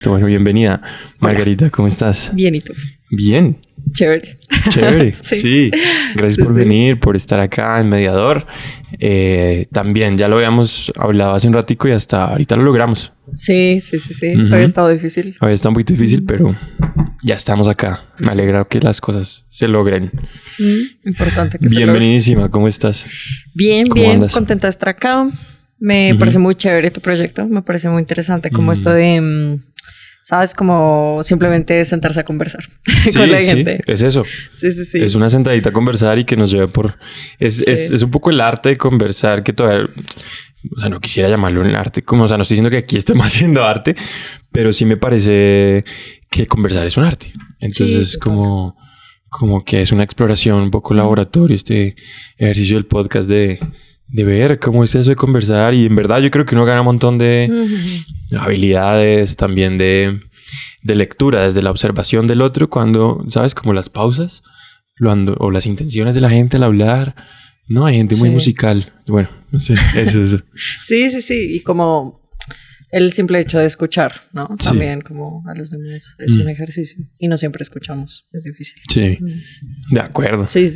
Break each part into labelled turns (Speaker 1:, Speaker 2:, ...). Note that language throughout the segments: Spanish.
Speaker 1: Bueno, bienvenida. Margarita, ¿cómo estás?
Speaker 2: Bien, ¿y tú?
Speaker 1: Bien.
Speaker 2: Chévere.
Speaker 1: Chévere, sí. Gracias por venir, por estar acá en Mediador. También ya lo habíamos hablado hace un ratico y hasta ahorita lo logramos.
Speaker 2: Sí. Había estado difícil.
Speaker 1: Había estado un poquito difícil, pero ya estamos acá. Me alegra que las cosas se logren.
Speaker 2: Importante que se logren.
Speaker 1: Bienvenidísima, ¿cómo estás?
Speaker 2: Bien,
Speaker 1: ¿Cómo
Speaker 2: bien.
Speaker 1: andas?
Speaker 2: Contenta de estar acá. Me parece muy chévere tu proyecto. Me parece muy interesante como esto de... ¿Sabes? Como simplemente sentarse a conversar con la gente.
Speaker 1: Es eso.
Speaker 2: Sí.
Speaker 1: Es una sentadita a conversar y que nos lleve por... Es un poco el arte de conversar que todavía... O sea, no quisiera llamarlo el arte. Como, o sea, no estoy diciendo que aquí estemos haciendo arte, pero sí me parece que conversar es un arte. Entonces es como que es una exploración, un poco laboratorio, este ejercicio del podcast de ver cómo es eso de conversar. Y en verdad yo creo que uno gana un montón de habilidades, también de lectura, desde la observación del otro, cuando, ¿sabes? Como las pausas o las intenciones de la gente al hablar. No, hay gente muy musical. Bueno, no sé, eso.
Speaker 2: Sí. Y como el simple hecho de escuchar, ¿no?
Speaker 1: Sí.
Speaker 2: También como a los demás es un ejercicio. Y no siempre escuchamos. Es difícil.
Speaker 1: Sí, de acuerdo.
Speaker 2: Sí.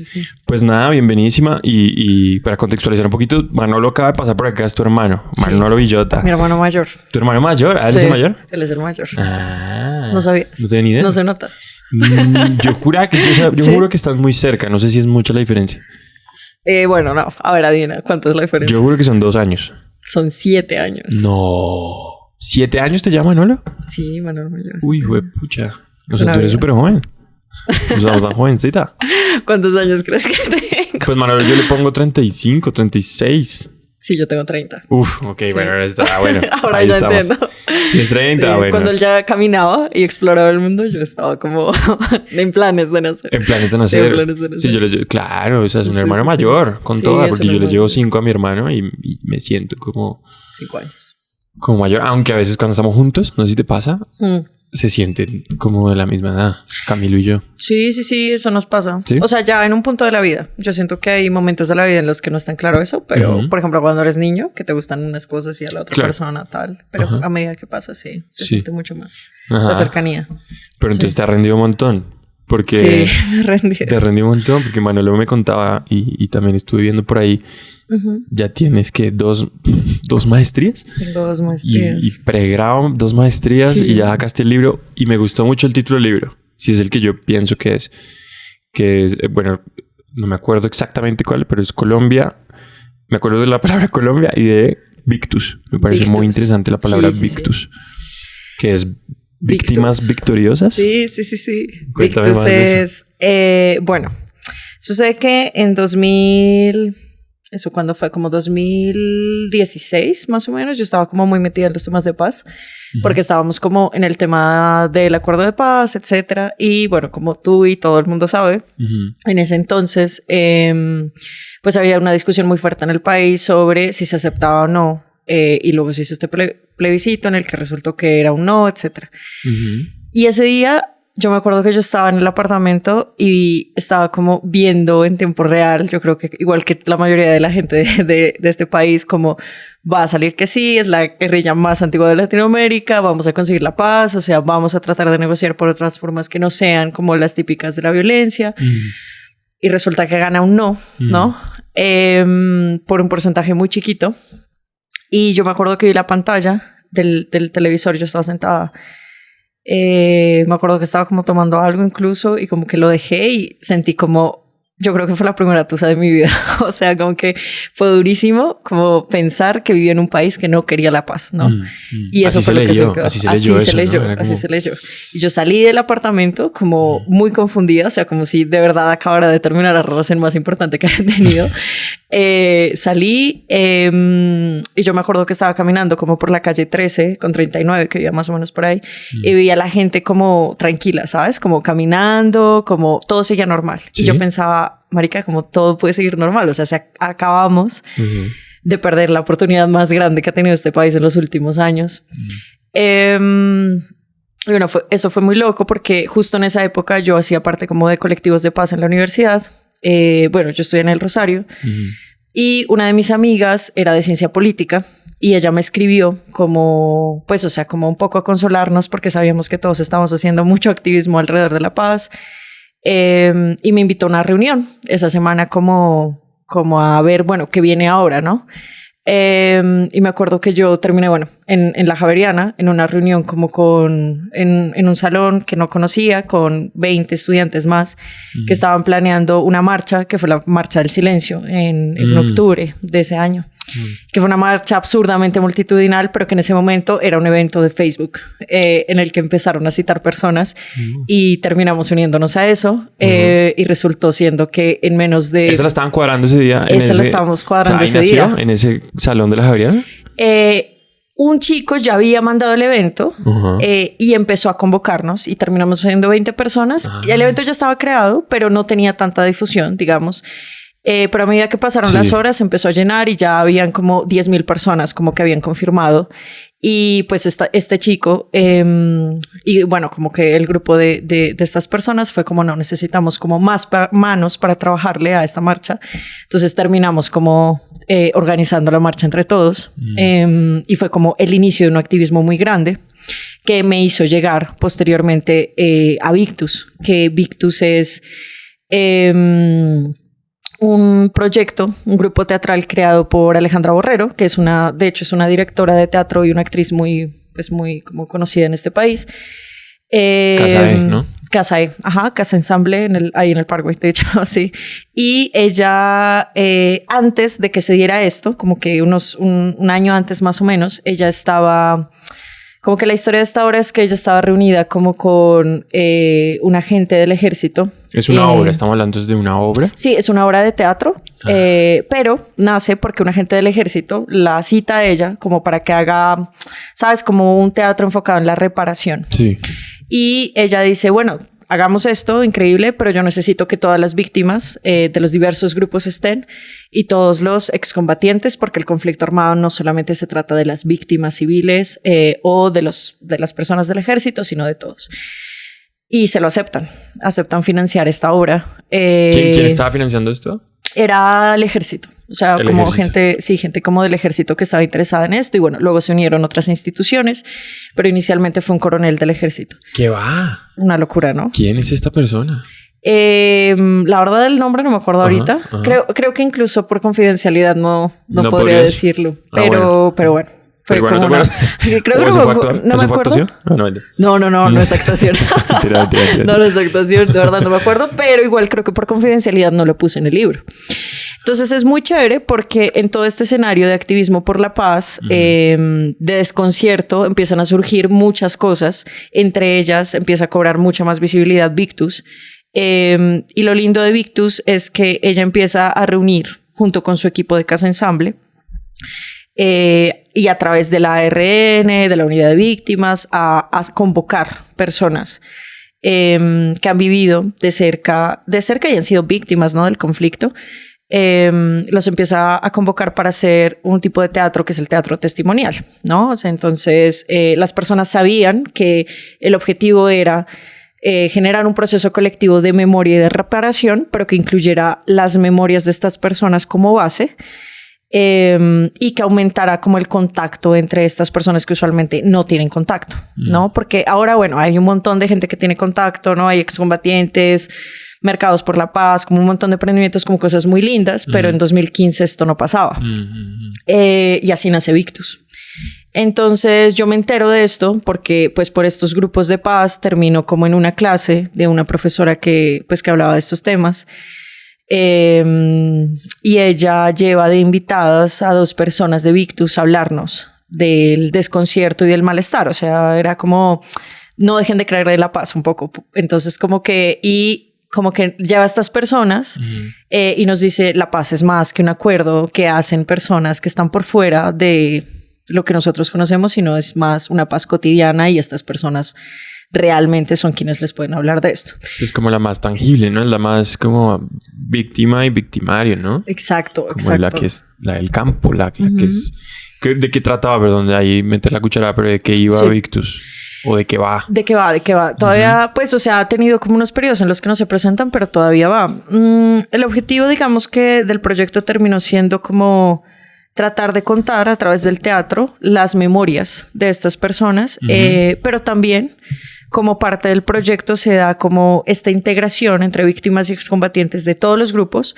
Speaker 1: Pues nada, bienvenidísima. Y para contextualizar un poquito, Manolo acaba de pasar por acá, es tu hermano.
Speaker 2: Sí.
Speaker 1: Manolo Villota.
Speaker 2: Mi hermano mayor.
Speaker 1: ¿Tu hermano mayor? ¿Él
Speaker 2: Sí,
Speaker 1: es el mayor?
Speaker 2: Él es el mayor.
Speaker 1: Ah.
Speaker 2: No sabía.
Speaker 1: No tenía ni idea.
Speaker 2: No se nota.
Speaker 1: Yo juro que están muy cerca. No sé si es mucha la diferencia.
Speaker 2: Bueno, no. A ver, adivina. ¿Cuánto es la diferencia?
Speaker 1: Yo juro que son 2 años.
Speaker 2: Son 7 años.
Speaker 1: No. ¿7 años te llama Manolo?
Speaker 2: Sí, Manolo me lleva.
Speaker 1: Uy, pucha. O
Speaker 2: Es
Speaker 1: sea,
Speaker 2: una
Speaker 1: tú eres
Speaker 2: vida.
Speaker 1: súper joven. O sea, tan jovencita.
Speaker 2: ¿Cuántos años crees que tengo?
Speaker 1: Pues Manolo, yo le pongo 35, 36.
Speaker 2: Sí, yo tengo 30.
Speaker 1: Uf, ok,
Speaker 2: Sí.
Speaker 1: bueno, bueno.
Speaker 2: Ahora
Speaker 1: ahí
Speaker 2: ya
Speaker 1: estamos.
Speaker 2: entiendo.
Speaker 1: Es 30,
Speaker 2: Sí,
Speaker 1: bueno.
Speaker 2: cuando él ya caminaba y exploraba el mundo, yo estaba como en planes de nacer.
Speaker 1: En planes de
Speaker 2: Sí,
Speaker 1: nacer.
Speaker 2: en planes de nacer.
Speaker 1: Sí, yo le llevo. Claro, o sea, es un
Speaker 2: Sí,
Speaker 1: hermano
Speaker 2: sí.
Speaker 1: mayor, con
Speaker 2: Sí,
Speaker 1: toda,
Speaker 2: es
Speaker 1: porque
Speaker 2: un
Speaker 1: yo le
Speaker 2: hermano
Speaker 1: llevo
Speaker 2: mayor.
Speaker 1: 5 a mi hermano y me siento como
Speaker 2: 5 años.
Speaker 1: mayor. Aunque a veces cuando estamos juntos, no sé si te pasa, se sienten como de la misma edad, Camilo y yo.
Speaker 2: Sí, eso nos pasa.
Speaker 1: ¿Sí?
Speaker 2: O sea, ya en un punto de la vida. Yo siento que hay momentos de la vida en los que no es tan claro eso, pero por ejemplo, cuando eres niño, que te gustan unas cosas y a la otra
Speaker 1: Claro.
Speaker 2: persona tal. Pero
Speaker 1: Ajá.
Speaker 2: a medida que pasa, sí, se
Speaker 1: Sí.
Speaker 2: siente mucho más.
Speaker 1: Ajá.
Speaker 2: La cercanía.
Speaker 1: Pero entonces
Speaker 2: Sí.
Speaker 1: te ha rendido un montón. Porque
Speaker 2: Sí, me rendí.
Speaker 1: te rendí un montón, porque Manolo me contaba y también estuve viendo por ahí, ya tienes que dos maestrías.
Speaker 2: Tengo 2 maestrías.
Speaker 1: Y pregrado 2 maestrías
Speaker 2: Sí.
Speaker 1: y ya sacaste el libro. Y me gustó mucho el título del libro. Si es el que yo pienso que es. Bueno, no me acuerdo exactamente cuál, pero es Colombia. Me acuerdo de la palabra Colombia y de Victus. Me parece muy
Speaker 2: Victus.
Speaker 1: interesante la palabra
Speaker 2: Sí.
Speaker 1: Victus. Que es víctimas victoriosas.
Speaker 2: Sí.
Speaker 1: Cuéntame
Speaker 2: Victus
Speaker 1: más de eso.
Speaker 2: es... bueno, sucede que en 2000... Eso cuando fue como 2016 más o menos, yo estaba como muy metida en los temas de paz, porque estábamos como en el tema del acuerdo de paz, etcétera. Y bueno, como tú y todo el mundo sabe, en ese entonces, pues había una discusión muy fuerte en el país sobre si se aceptaba o no. Y luego se hizo este plebiscito en el que resultó que era un no, etcétera. Y ese día yo me acuerdo que yo estaba en el apartamento y estaba como viendo en tiempo real, yo creo que igual que la mayoría de la gente de este país, como va a salir que sí, es la guerrilla más antigua de Latinoamérica, vamos a conseguir la paz, o sea, vamos a tratar de negociar por otras formas que no sean como las típicas de la violencia. Y resulta que gana un no, ¿no? Por un porcentaje muy chiquito. Y yo me acuerdo que vi la pantalla del televisor, yo estaba sentada. Me acuerdo que estaba como tomando algo incluso y como que lo dejé y sentí como, yo creo que fue la primera tusa de mi vida. O sea, como que fue durísimo como pensar que vivía en un país que no quería la paz, ¿no? Y eso
Speaker 1: Así
Speaker 2: fue
Speaker 1: se
Speaker 2: lo que
Speaker 1: leyó,
Speaker 2: se quedó.
Speaker 1: así se leyó eso, ¿no? Era
Speaker 2: Así
Speaker 1: como...
Speaker 2: se leyó. Y yo salí del apartamento como muy confundida, o sea, como si de verdad acabara de terminar la relación más importante que había tenido. Salí y yo me acuerdo que estaba caminando como por la calle 13 con 39, que vivía más o menos por ahí, y veía a la gente como tranquila, ¿sabes? Como caminando, como todo seguía normal.
Speaker 1: ¿Sí?
Speaker 2: Y yo pensaba, marica, como todo puede seguir normal, o sea, acabamos de perder la oportunidad más grande que ha tenido este país en los últimos años. Y bueno, eso fue muy loco porque justo en esa época yo hacía parte como de colectivos de paz en la universidad. Bueno, yo estudié en el Rosario. Y una de mis amigas era de ciencia política y ella me escribió como, pues, o sea, como un poco a consolarnos porque sabíamos que todos estábamos haciendo mucho activismo alrededor de la paz. Y me invitó a una reunión esa semana como a ver, bueno, qué viene ahora, ¿no? Y me acuerdo que yo terminé, bueno, en la Javeriana, en una reunión como en un salón que no conocía, con 20 estudiantes más, que estaban planeando una marcha, que fue la Marcha del Silencio, en octubre de ese año. Que fue una marcha absurdamente multitudinal, pero que en ese momento era un evento de Facebook en el que empezaron a citar personas y terminamos uniéndonos a eso y resultó siendo que en menos de...
Speaker 1: ¿Esa la estaban cuadrando ese día?
Speaker 2: Esa la estábamos cuadrando ese día.
Speaker 1: ¿En ese salón de la Javeriana?
Speaker 2: Un chico ya había mandado el evento y empezó a convocarnos y terminamos siendo 20 personas. Y el evento ya estaba creado, pero no tenía tanta difusión, digamos. Pero a medida que pasaron las horas empezó a llenar y ya habían como 10,000 personas como que habían confirmado. Y pues este chico y bueno, como que el grupo de estas personas fue como no, necesitamos como más manos para trabajarle a esta marcha. Entonces terminamos como organizando la marcha entre todos y fue como el inicio de un activismo muy grande que me hizo llegar posteriormente a Victus, que Victus es... un proyecto, un grupo teatral creado por Alejandra Borrero, que es de hecho es una directora de teatro y una actriz muy como conocida en este país.
Speaker 1: Casa E, ¿no?
Speaker 2: Casa E, Casa Ensamble, ahí en el Parkway, de hecho, sí. Y ella, antes de que se diera esto, como que un año antes más o menos, ella estaba... Como que la historia de esta obra es que ella estaba reunida como con un agente del ejército.
Speaker 1: ¿Es una obra? ¿Estamos hablando de una obra?
Speaker 2: Sí, es una obra de teatro, pero nace porque un agente del ejército la cita a ella como para que haga, ¿sabes? Como un teatro enfocado en la reparación.
Speaker 1: Sí.
Speaker 2: Y ella dice, bueno, hagamos esto, increíble, pero yo necesito que todas las víctimas de los diversos grupos estén y todos los excombatientes, porque el conflicto armado no solamente se trata de las víctimas civiles o de las personas del ejército, sino de todos. Y se lo aceptan financiar esta obra.
Speaker 1: ¿Quién estaba financiando esto?
Speaker 2: Era el ejército. O sea, como gente como del ejército que estaba interesada en esto y bueno, luego se unieron otras instituciones, pero inicialmente fue un coronel del ejército.
Speaker 1: ¿Qué va?
Speaker 2: Una locura, ¿no?
Speaker 1: ¿Quién es esta persona?
Speaker 2: La verdad del nombre no me acuerdo ahorita. Creo que incluso por confidencialidad no podría decirlo, pero bueno. Fue
Speaker 1: pero
Speaker 2: como
Speaker 1: bueno,
Speaker 2: creo que no me acuerdo. No es actuación. No es actuación, de verdad no me acuerdo, pero igual creo que por confidencialidad no lo puse en el libro. Entonces es muy chévere porque en todo este escenario de activismo por la paz, de desconcierto, empiezan a surgir muchas cosas. Entre ellas empieza a cobrar mucha más visibilidad Victus. Y lo lindo de Victus es que ella empieza a reunir junto con su equipo de Casa Ensamble y a través de la ARN, de la unidad de víctimas, a convocar personas que han vivido de cerca y han sido víctimas, ¿no?, del conflicto. Los empieza a convocar para hacer un tipo de teatro que es el teatro testimonial, ¿no? O sea, entonces las personas sabían que el objetivo era generar un proceso colectivo de memoria y de reparación, pero que incluyera las memorias de estas personas como base. Y que aumentara como el contacto entre estas personas que usualmente no tienen contacto, ¿no? Porque ahora, bueno, hay un montón de gente que tiene contacto, ¿no? Hay excombatientes, mercados por la paz, como un montón de emprendimientos, como cosas muy lindas, pero en 2015 esto no pasaba. Y así nace Victus. Entonces yo me entero de esto porque pues por estos grupos de paz termino como en una clase de una profesora que hablaba de estos temas. Y ella lleva de invitadas a 2 personas de Victus a hablarnos del desconcierto y del malestar. O sea, era como no dejen de creer en la paz un poco. Entonces como que lleva a estas personas y nos dice la paz es más que un acuerdo que hacen personas que están por fuera de lo que nosotros conocemos, sino es más una paz cotidiana y estas personas realmente son quienes les pueden hablar de esto.
Speaker 1: Es como la más tangible, ¿no? Es la más como víctima y victimario, ¿no?
Speaker 2: Exacto.
Speaker 1: Como la que es la del campo, la que es... ¿De qué trataba? Perdón, de ahí meter la cuchara, pero ¿de qué iba Victus? ¿O de qué va?
Speaker 2: ¿De qué va? Todavía, pues, o sea, ha tenido como unos periodos en los que no se presentan, pero todavía va. El objetivo, digamos que del proyecto terminó siendo como tratar de contar a través del teatro las memorias de estas personas, pero también como parte del proyecto se da como esta integración entre víctimas y excombatientes de todos los grupos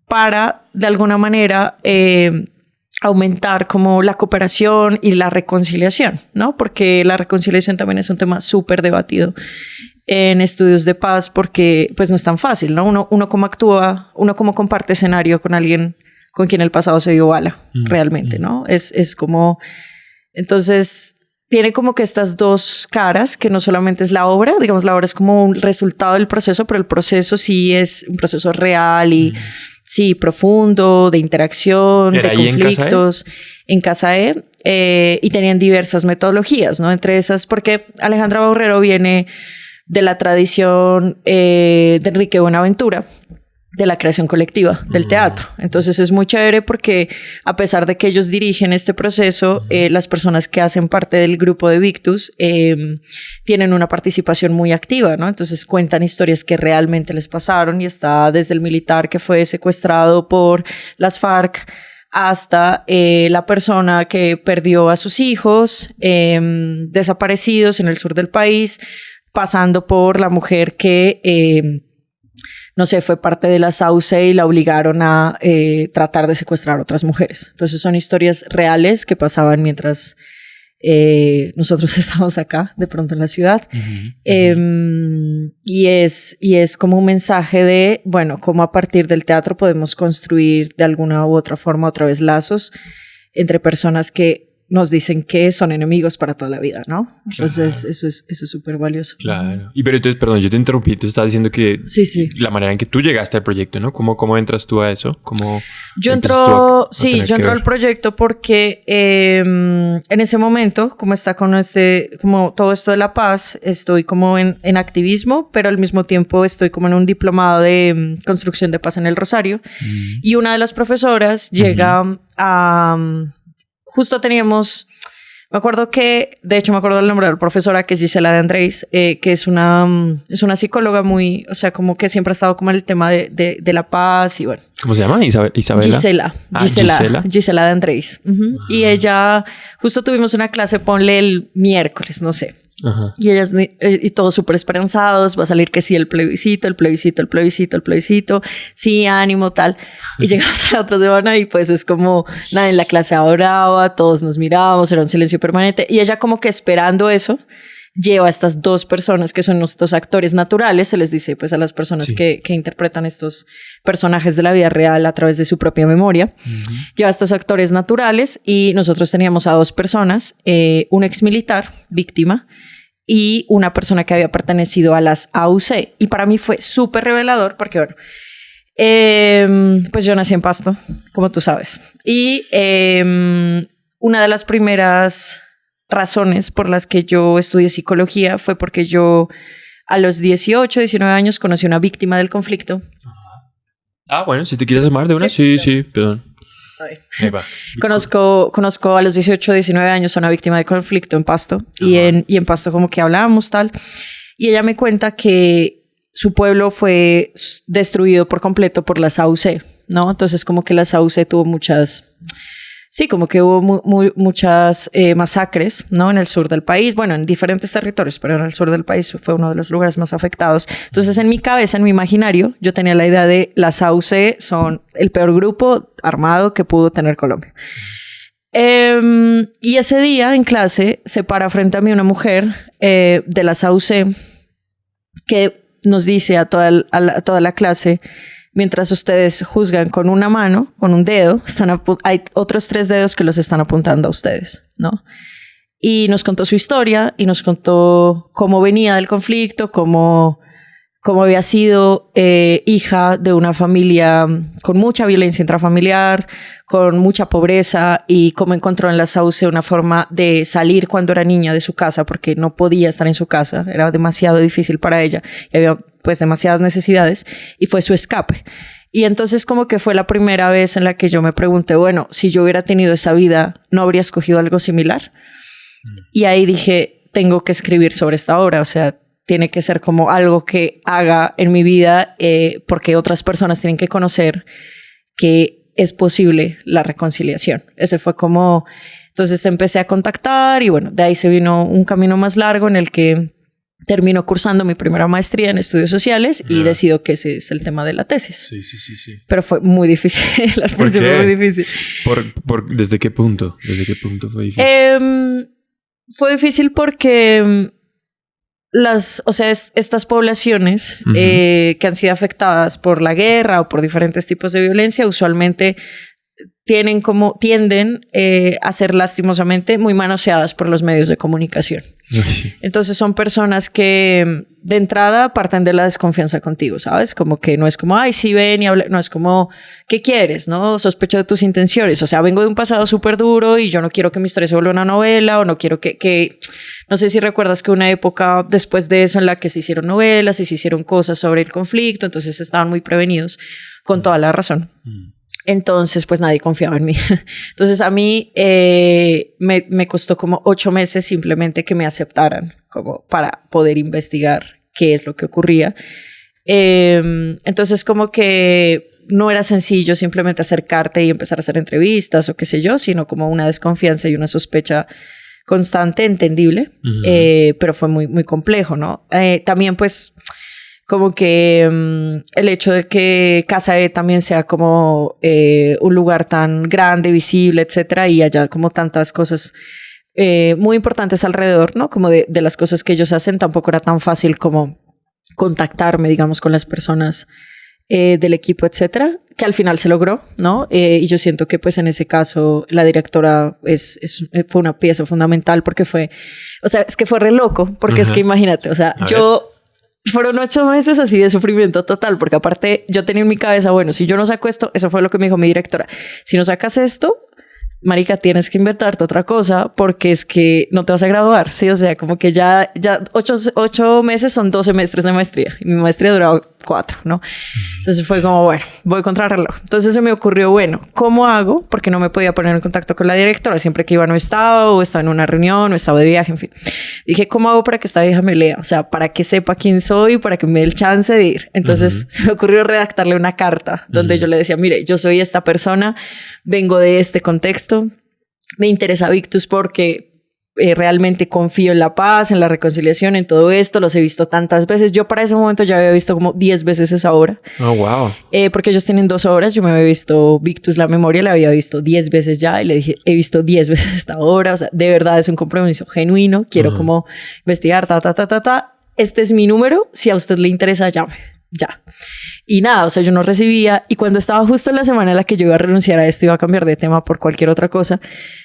Speaker 2: para, de alguna manera, aumentar como la cooperación y la reconciliación, ¿no? Porque la reconciliación también es un tema súper debatido en estudios de paz porque pues no es tan fácil, ¿no? Uno cómo actúa, uno cómo comparte escenario con alguien con quien el pasado se dio bala, realmente, ¿no? Es como... Entonces, tiene como que estas dos caras, que no solamente es la obra, digamos, la obra es como un resultado del proceso, pero el proceso sí es un proceso real y... Sí, profundo, de interacción, de conflictos en Casa E. Y tenían diversas metodologías, ¿no? Entre esas, porque Alejandra Borrero viene de la tradición de Enrique Buenaventura, de la creación colectiva del teatro. Entonces es muy chévere porque a pesar de que ellos dirigen este proceso, las personas que hacen parte del grupo de Victus tienen una participación muy activa, ¿no? Entonces cuentan historias que realmente les pasaron y está desde el militar que fue secuestrado por las FARC hasta la persona que perdió a sus hijos desaparecidos en el sur del país, pasando por la mujer que no sé, fue parte de la SAUCE y la obligaron a tratar de secuestrar a otras mujeres. Entonces son historias reales que pasaban mientras nosotros estábamos acá, de pronto en la ciudad. Y es como un mensaje de, bueno, cómo a partir del teatro podemos construir de alguna u otra forma otra vez lazos entre personas que nos dicen que son enemigos para toda la vida, ¿no? Entonces, claro. Eso es súper valioso.
Speaker 1: Claro. Y pero entonces, perdón, yo te interrumpí. Tú estabas diciendo que...
Speaker 2: Sí.
Speaker 1: La manera en que tú llegaste al proyecto, ¿no? ¿Cómo entras tú a eso?
Speaker 2: Yo entro al proyecto porque en ese momento, como está con como todo esto de la paz, estoy como en activismo, pero al mismo tiempo estoy como en un diplomado de construcción de paz en el Rosario. Y una de las profesoras llega a... Justo teníamos, me acuerdo del nombre de la profesora, que es Gisela de Andrés, que es una psicóloga muy, o sea, como que siempre ha estado como en el tema de la paz y bueno.
Speaker 1: ¿Cómo se llama? Isabela.
Speaker 2: Gisela de Andrés. Y ella, justo tuvimos una clase, ponle el miércoles, no sé. Ajá. Y ellas y todos súper esperanzados, va a salir que sí el plebiscito, sí, ánimo, tal. Y llegamos a la otra semana y pues es como nada, en la clase oraba, todos nos mirábamos, era un silencio permanente y ella como que esperando eso lleva a estas dos personas que son nuestros actores naturales, se les dice pues a las personas que interpretan estos personajes de la vida real a través de su propia memoria. Lleva a estos actores naturales y nosotros teníamos a dos personas, un exmilitar, víctima, y una persona que había pertenecido a las AUC. Y para mí fue súper revelador porque, bueno, pues yo nací en Pasto, como tú sabes. Y una de las primeras razones por las que yo estudié psicología fue porque yo a los 18, 19 años conocí a una víctima del conflicto.
Speaker 1: Ah, bueno, si te quieres llamar de una, sí, perdón.
Speaker 2: Ahí va. Conozco a los 18, 19 años a una víctima de conflicto en Pasto y en Pasto como que hablábamos tal y ella me cuenta que su pueblo fue destruido por completo por las AUC, ¿no? Entonces como que las AUC tuvo muchas masacres, ¿no? En el sur del país, bueno, en diferentes territorios, pero en el sur del país fue uno de los lugares más afectados. Entonces, en mi cabeza, en mi imaginario, yo tenía la idea de las AUC son el peor grupo armado que pudo tener Colombia. Y ese día en clase se para frente a mí una mujer de las AUC que nos dice a toda la clase: mientras ustedes juzgan con una mano, con un dedo, hay otros 3 dedos que los están apuntando a ustedes, ¿no? Y nos contó su historia y nos contó cómo venía del conflicto, cómo había sido hija de una familia con mucha violencia intrafamiliar, con mucha pobreza y cómo encontró en la SAUCE una forma de salir cuando era niña de su casa porque no podía estar en su casa, era demasiado difícil para ella y había pues demasiadas necesidades y fue su escape. Y entonces como que fue la primera vez en la que yo me pregunté, bueno, si yo hubiera tenido esa vida, ¿no habría escogido algo similar? Y ahí dije, tengo que escribir sobre esta obra, o sea, tiene que ser como algo que haga en mi vida porque otras personas tienen que conocer que es posible la reconciliación. Ese fue como... Entonces empecé a contactar y bueno, de ahí se vino un camino más largo en el que termino cursando mi primera maestría en estudios sociales y decido que ese es el tema de la tesis.
Speaker 1: Sí.
Speaker 2: Pero fue muy difícil. Al principio fue muy difícil.
Speaker 1: ¿Desde qué punto? ¿Desde qué punto fue difícil?
Speaker 2: Fue difícil porque estas poblaciones que han sido afectadas por la guerra o por diferentes tipos de violencia usualmente tienden a ser lastimosamente muy manoseadas por los medios de comunicación. Entonces son personas que de entrada parten de la desconfianza contigo, ¿sabes? Como que no es como, ay, sí, ven y habla, no es como, ¿qué quieres? ¿No? Sospecho de tus intenciones. O sea, vengo de un pasado súper duro y yo no quiero que mi historia se vuelva una novela o no quiero que... No sé si recuerdas que una época después de eso en la que se hicieron novelas y se hicieron cosas sobre el conflicto, entonces estaban muy prevenidos con toda la razón. Entonces, pues nadie confiaba en mí. Entonces, a mí me costó como 8 meses simplemente que me aceptaran como para poder investigar qué es lo que ocurría. Entonces, como que no era sencillo simplemente acercarte y empezar a hacer entrevistas o qué sé yo, sino como una desconfianza y una sospecha constante, entendible, pero fue muy, muy complejo, ¿no? También, pues... como que el hecho de que Casa E también sea como un lugar tan grande, visible, etcétera, y haya como tantas cosas muy importantes alrededor, ¿no? Como de las cosas que ellos hacen, tampoco era tan fácil como contactarme, digamos, con las personas del equipo, etcétera, que al final se logró, ¿no? Y yo siento que pues en ese caso la directora fue una pieza fundamental porque es que fue re loco, porque es que imagínate, o sea, fueron 8 meses así de sufrimiento total, porque aparte yo tenía en mi cabeza, bueno, si yo no saco esto, eso fue lo que me dijo mi directora, si no sacas esto, marica, tienes que inventarte otra cosa porque es que no te vas a graduar, ¿sí? O sea, como que ya 8 meses son 2 semestres de maestría y mi maestría duraba 4, ¿no? Entonces fue como, bueno, voy contra reloj. Entonces se me ocurrió, bueno, ¿cómo hago? Porque no me podía poner en contacto con la directora. Siempre que iba no estaba, o estaba en una reunión, o estaba de viaje, en fin. Dije, ¿cómo hago para que esta vieja me lea? O sea, para que sepa quién soy, para que me dé el chance de ir. Entonces se me ocurrió redactarle una carta donde yo le decía, mire, yo soy esta persona, vengo de este contexto, me interesa Victus porque realmente confío en la paz, en la reconciliación, en todo esto, los he visto tantas veces. Yo para ese momento ya había visto como 10 veces esa obra.
Speaker 1: Oh, wow.
Speaker 2: Porque ellos tienen 2 obras, yo me había visto Victus la memoria, la había visto 10 veces ya y le dije, he visto 10 veces esta obra, o sea, de verdad es un compromiso genuino, quiero como investigar, este es mi número, si a usted le interesa, llame. Ya. Y nada, o sea, yo no recibía. Y cuando estaba justo en la semana en la que yo iba a renunciar a esto, iba a cambiar de tema por cualquier otra cosa,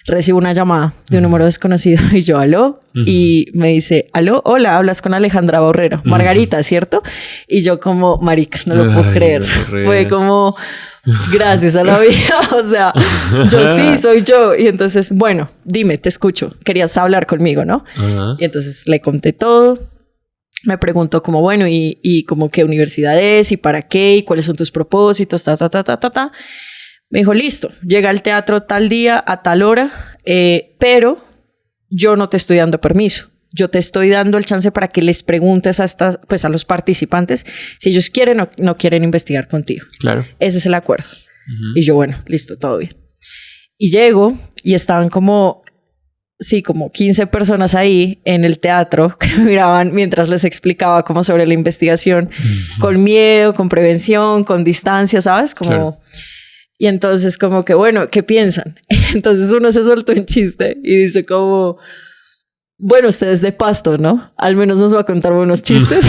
Speaker 2: recibo una llamada de un número desconocido y yo, ¿aló? Y me dice, ¿aló? Hola, hablas con Alejandra Borrero. Margarita, ¿cierto? Y yo como, marica, no lo puedo creer. Fue como, gracias a la vida. O sea, yo sí, soy yo. Y entonces, bueno, dime, te escucho. Querías hablar conmigo, ¿no? Y entonces le conté todo. Me preguntó como, bueno, y como qué universidad es, y para qué, y cuáles son tus propósitos, Me dijo, listo, llega al teatro tal día, a tal hora, pero yo no te estoy dando permiso. Yo te estoy dando el chance para que les preguntes a los participantes si ellos quieren o no quieren investigar contigo.
Speaker 1: Claro.
Speaker 2: Ese es el acuerdo. Y yo, bueno, listo, todo bien. Y llego y estaban como 15 personas ahí en el teatro que me miraban mientras les explicaba como sobre la investigación, con miedo, con prevención, con distancia, ¿sabes? Como... Claro. Y entonces como que, bueno, ¿qué piensan? Entonces uno se soltó un chiste y dice como... Bueno, usted es de Pasto, ¿no? Al menos nos va a contar buenos chistes.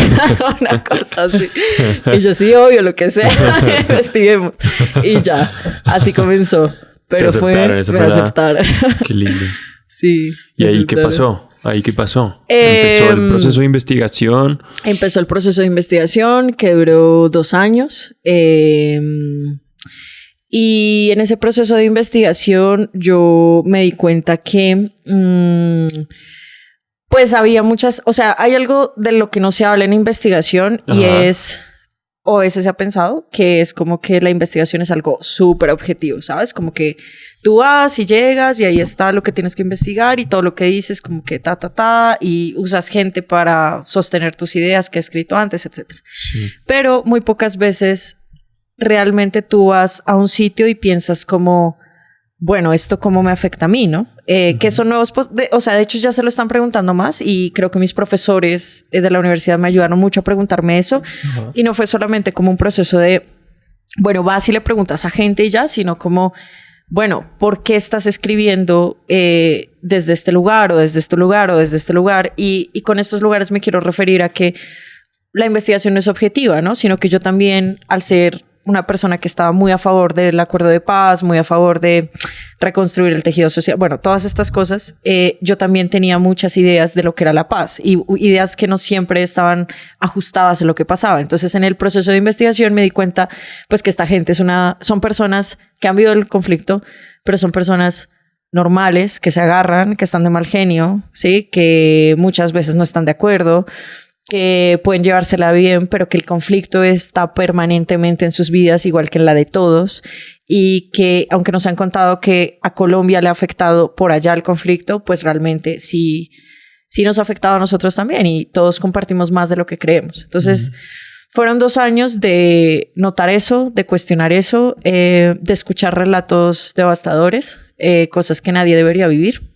Speaker 2: Una cosa así. Y yo, sí, obvio, lo que sea. Investiguemos. Y ya, así comenzó. Pero me aceptaron.
Speaker 1: Qué lindo.
Speaker 2: Sí.
Speaker 1: ¿Y ahí qué pasó? ¿Empezó el proceso de investigación?
Speaker 2: Empezó el proceso de investigación que duró 2 años. Y en ese proceso de investigación yo me di cuenta que... pues había muchas, o sea, hay algo de lo que no se habla en investigación y es, o ese se ha pensado, que es como que la investigación es algo súper objetivo, ¿sabes? Como que Tú vas y llegas y ahí está lo que tienes que investigar y todo lo que dices como que y usas gente para sostener tus ideas que he escrito antes, etc. Sí. Pero muy pocas veces realmente tú vas a un sitio y piensas como, bueno, ¿esto cómo me afecta a mí, no? Que son nuevos, o sea, de hecho ya se lo están preguntando más y creo que mis profesores de la universidad me ayudaron mucho a preguntarme eso. Y no fue solamente como un proceso de, bueno, vas y le preguntas a gente y ya, sino como, bueno, ¿por qué estás escribiendo desde este lugar o desde este lugar o desde este lugar? Y con estos lugares me quiero referir a que la investigación no es objetiva, ¿no? Sino que yo también, al ser una persona que estaba muy a favor del acuerdo de paz, muy a favor de reconstruir el tejido social, bueno, todas estas cosas, yo también tenía muchas ideas de lo que era la paz y ideas que no siempre estaban ajustadas a lo que pasaba. Entonces, en el proceso de investigación me di cuenta, pues, que esta gente son personas que han vivido el conflicto, pero son personas normales, que se agarran, que están de mal genio, ¿sí? Que muchas veces no están de acuerdo, que pueden llevársela bien, pero que el conflicto está permanentemente en sus vidas, igual que en la de todos, y que aunque nos han contado que a Colombia le ha afectado por allá el conflicto, pues realmente sí nos ha afectado a nosotros también y todos compartimos más de lo que creemos. Entonces, fueron 2 años de notar eso, de cuestionar eso, de escuchar relatos devastadores, cosas que nadie debería vivir.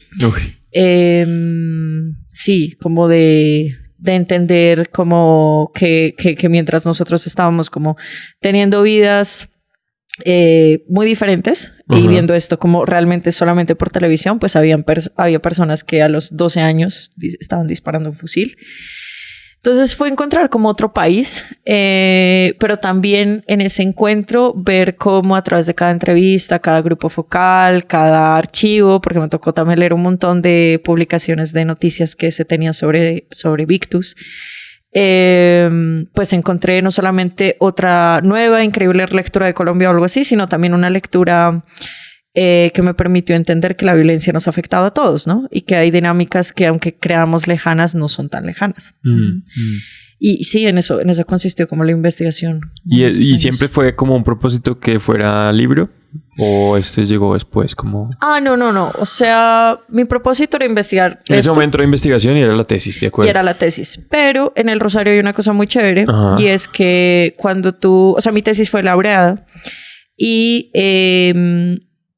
Speaker 2: Sí, como de entender como que mientras nosotros estábamos como teniendo vidas muy diferentes y viendo esto como realmente solamente por televisión, pues había personas que a los 12 años estaban disparando un fusil. Entonces fue encontrar como otro país, pero también en ese encuentro ver cómo a través de cada entrevista, cada grupo focal, cada archivo, porque me tocó también leer un montón de publicaciones de noticias que se tenían sobre Victus, pues encontré no solamente otra nueva, increíble lectura de Colombia o algo así, sino también una lectura que me permitió entender que la violencia nos ha afectado a todos, ¿no? Y que hay dinámicas que aunque creamos lejanas, no son tan lejanas. Y sí, en eso consistió como la investigación.
Speaker 1: ¿Y siempre fue como un propósito que fuera libro? ¿O llegó después como...?
Speaker 2: No. O sea, mi propósito era investigar
Speaker 1: en ese momento era investigación y era la tesis, ¿de acuerdo?
Speaker 2: Y era la tesis. Pero en el Rosario hay una cosa muy chévere. Y es que cuando tú... O sea, mi tesis fue laureada. Y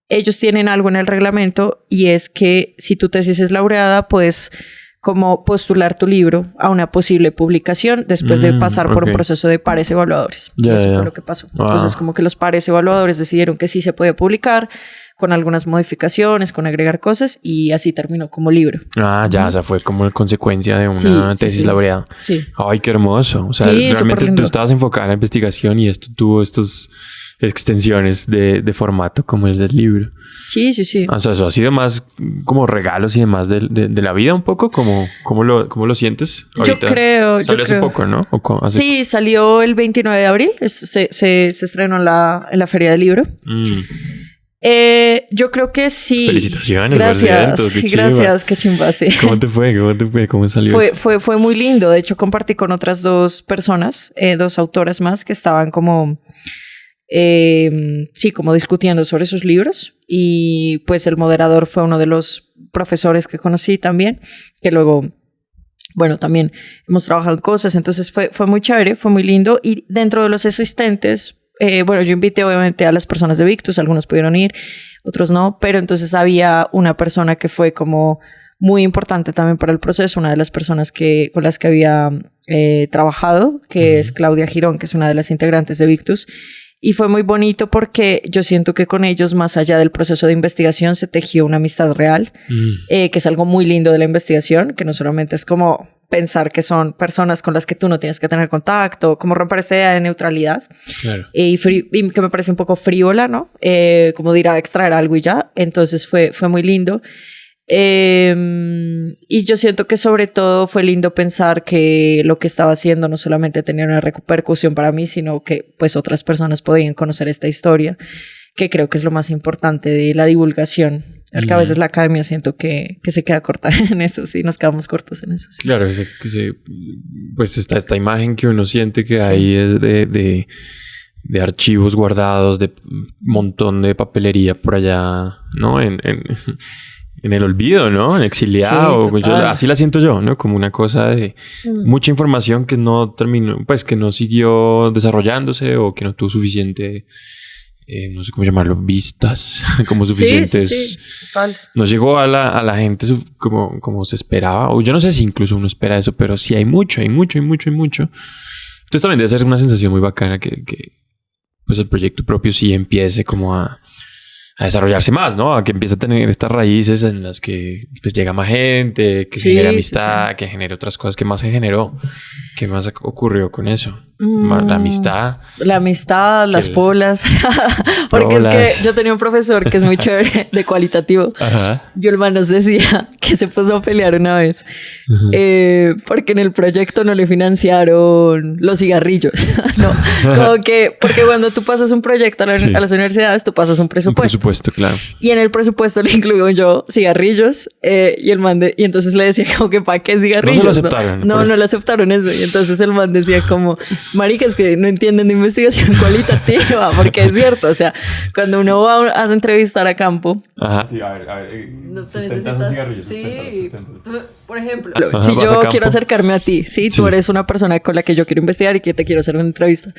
Speaker 2: ellos tienen algo en el reglamento y es que si tu tesis es laureada, puedes como postular tu libro a una posible publicación después de pasar por un proceso de pares evaluadores. Eso fue lo que pasó. Entonces, como que los pares evaluadores decidieron que sí se puede publicar con algunas modificaciones, con agregar cosas y así terminó como libro.
Speaker 1: O sea, fue como consecuencia de una tesis laureada.
Speaker 2: Sí.
Speaker 1: Ay, qué hermoso. O sea, realmente tú estabas enfocada en la investigación y esto tuvo estas extensiones de formato como el del libro.
Speaker 2: Sí.
Speaker 1: O sea, eso ha sido más como regalos y demás de la vida un poco. ¿Cómo lo sientes ahorita?
Speaker 2: Yo creo.
Speaker 1: Salió hace poco, ¿no?
Speaker 2: Sí, salió el 29 de abril. Se estrenó en la Feria del Libro. Yo creo que sí.
Speaker 1: Felicitaciones.
Speaker 2: Gracias, qué chimba, sí.
Speaker 1: ¿Cómo te fue? ¿Cómo salió?
Speaker 2: Fue muy lindo. De hecho, compartí con otras 2 personas, 2 autoras más que estaban como... como discutiendo sobre sus libros y pues el moderador fue uno de los profesores que conocí también, que luego, bueno, también hemos trabajado en cosas, entonces fue muy chévere, fue muy lindo y dentro de los asistentes, yo invité obviamente a las personas de Victus, algunos pudieron ir, otros no, pero entonces había una persona que fue como muy importante también para el proceso, una de las personas con las que había trabajado, que es Claudia Girón, que es una de las integrantes de Victus. Y fue muy bonito porque yo siento que con ellos, más allá del proceso de investigación, se tejió una amistad real, que es algo muy lindo de la investigación, que no solamente es como pensar que son personas con las que tú no tienes que tener contacto, como romper esta idea de neutralidad, claro. Y que me parece un poco frívola, ¿no? Como de ir a extraer algo y ya. Entonces fue muy lindo. Y yo siento que sobre todo fue lindo pensar que lo que estaba haciendo no solamente tenía una repercusión para mí, sino que pues otras personas podían conocer esta historia, que creo que es lo más importante de la divulgación. Porque a veces la academia siento que se queda corta en eso, sí, nos quedamos cortos en eso. Sí.
Speaker 1: Claro, pues está esta imagen que uno siente que hay de de archivos guardados, de un montón de papelería por allá, ¿no? En el olvido, ¿no? En exiliado. Sí, así la siento yo, ¿no? Como una cosa de mucha información que no terminó, pues que no siguió desarrollándose o que no tuvo suficiente, no sé cómo llamarlo, vistas, como suficientes.
Speaker 2: Sí.
Speaker 1: No llegó a la gente como se esperaba. O yo no sé si incluso uno espera eso, pero sí hay mucho. Entonces también debe ser una sensación muy bacana que pues el proyecto propio sí empiece como a desarrollarse más, ¿no? A que empiece a tener estas raíces en las que pues llega más gente, que genere amistad, que genere otras cosas. ¿Qué más se generó? ¿Qué más ocurrió con eso? La amistad.
Speaker 2: La amistad, las polas. Porque es que yo tenía un profesor que es muy chévere, de cualitativo. Ajá. Y el man nos decía que se puso a pelear una vez. Porque en el proyecto no le financiaron los cigarrillos. No, como que... Porque cuando tú pasas un proyecto a las universidades, tú pasas un presupuesto.
Speaker 1: Un presupuesto, claro.
Speaker 2: Y en el presupuesto le incluyo yo cigarrillos. Y el man y entonces le decía como que ¿para qué cigarrillos?
Speaker 1: No se lo aceptaron.
Speaker 2: No le aceptaron eso. Y entonces el man decía como... Marica, es que no entienden de investigación cualitativa, porque es cierto, o sea, cuando uno va a entrevistar a campo...
Speaker 1: Ajá, sí, a ver,
Speaker 2: no sustentas cigarrillos. Sí, por ejemplo, si
Speaker 1: vas
Speaker 2: yo quiero acercarme a ti, ¿sí? Tú eres una persona con la que yo quiero investigar y que te quiero hacer una entrevista,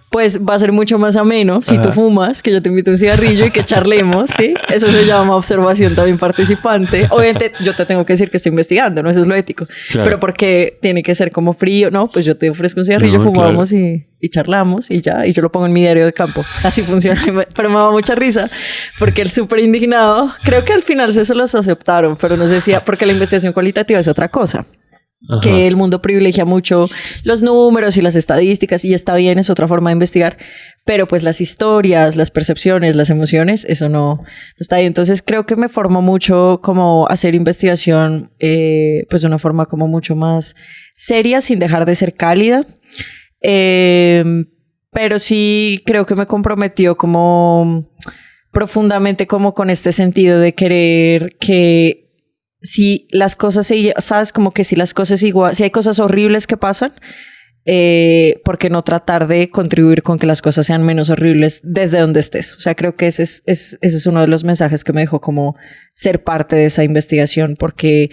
Speaker 2: pues va a ser mucho más ameno si tú fumas, que yo te invito a un cigarrillo y que charlemos, ¿sí? Eso se llama observación también participante. Obviamente yo te tengo que decir que estoy investigando, ¿no? Eso es lo ético. Claro. Pero porque tiene que ser como frío, ¿no? Pues yo te ofrezco un cigarrillo, fumamos y charlamos y ya, y yo lo pongo en mi diario de campo. Así funciona. Pero me daba mucha risa porque él súper indignado, creo que al final se los aceptaron, pero nos decía, porque la investigación cualitativa es otra cosa. Ajá. Que el mundo privilegia mucho los números y las estadísticas y está bien, es otra forma de investigar, pero pues las historias, las percepciones, las emociones, eso no está ahí. Entonces creo que me formó mucho como hacer investigación pues de una forma como mucho más seria sin dejar de ser cálida, pero sí creo que me comprometió como profundamente como con este sentido de querer que si las cosas, sabes, como que si las cosas igual, si hay cosas horribles que pasan, ¿por qué no tratar de contribuir con que las cosas sean menos horribles desde donde estés? O sea, creo que ese es uno de los mensajes que me dejó como ser parte de esa investigación, porque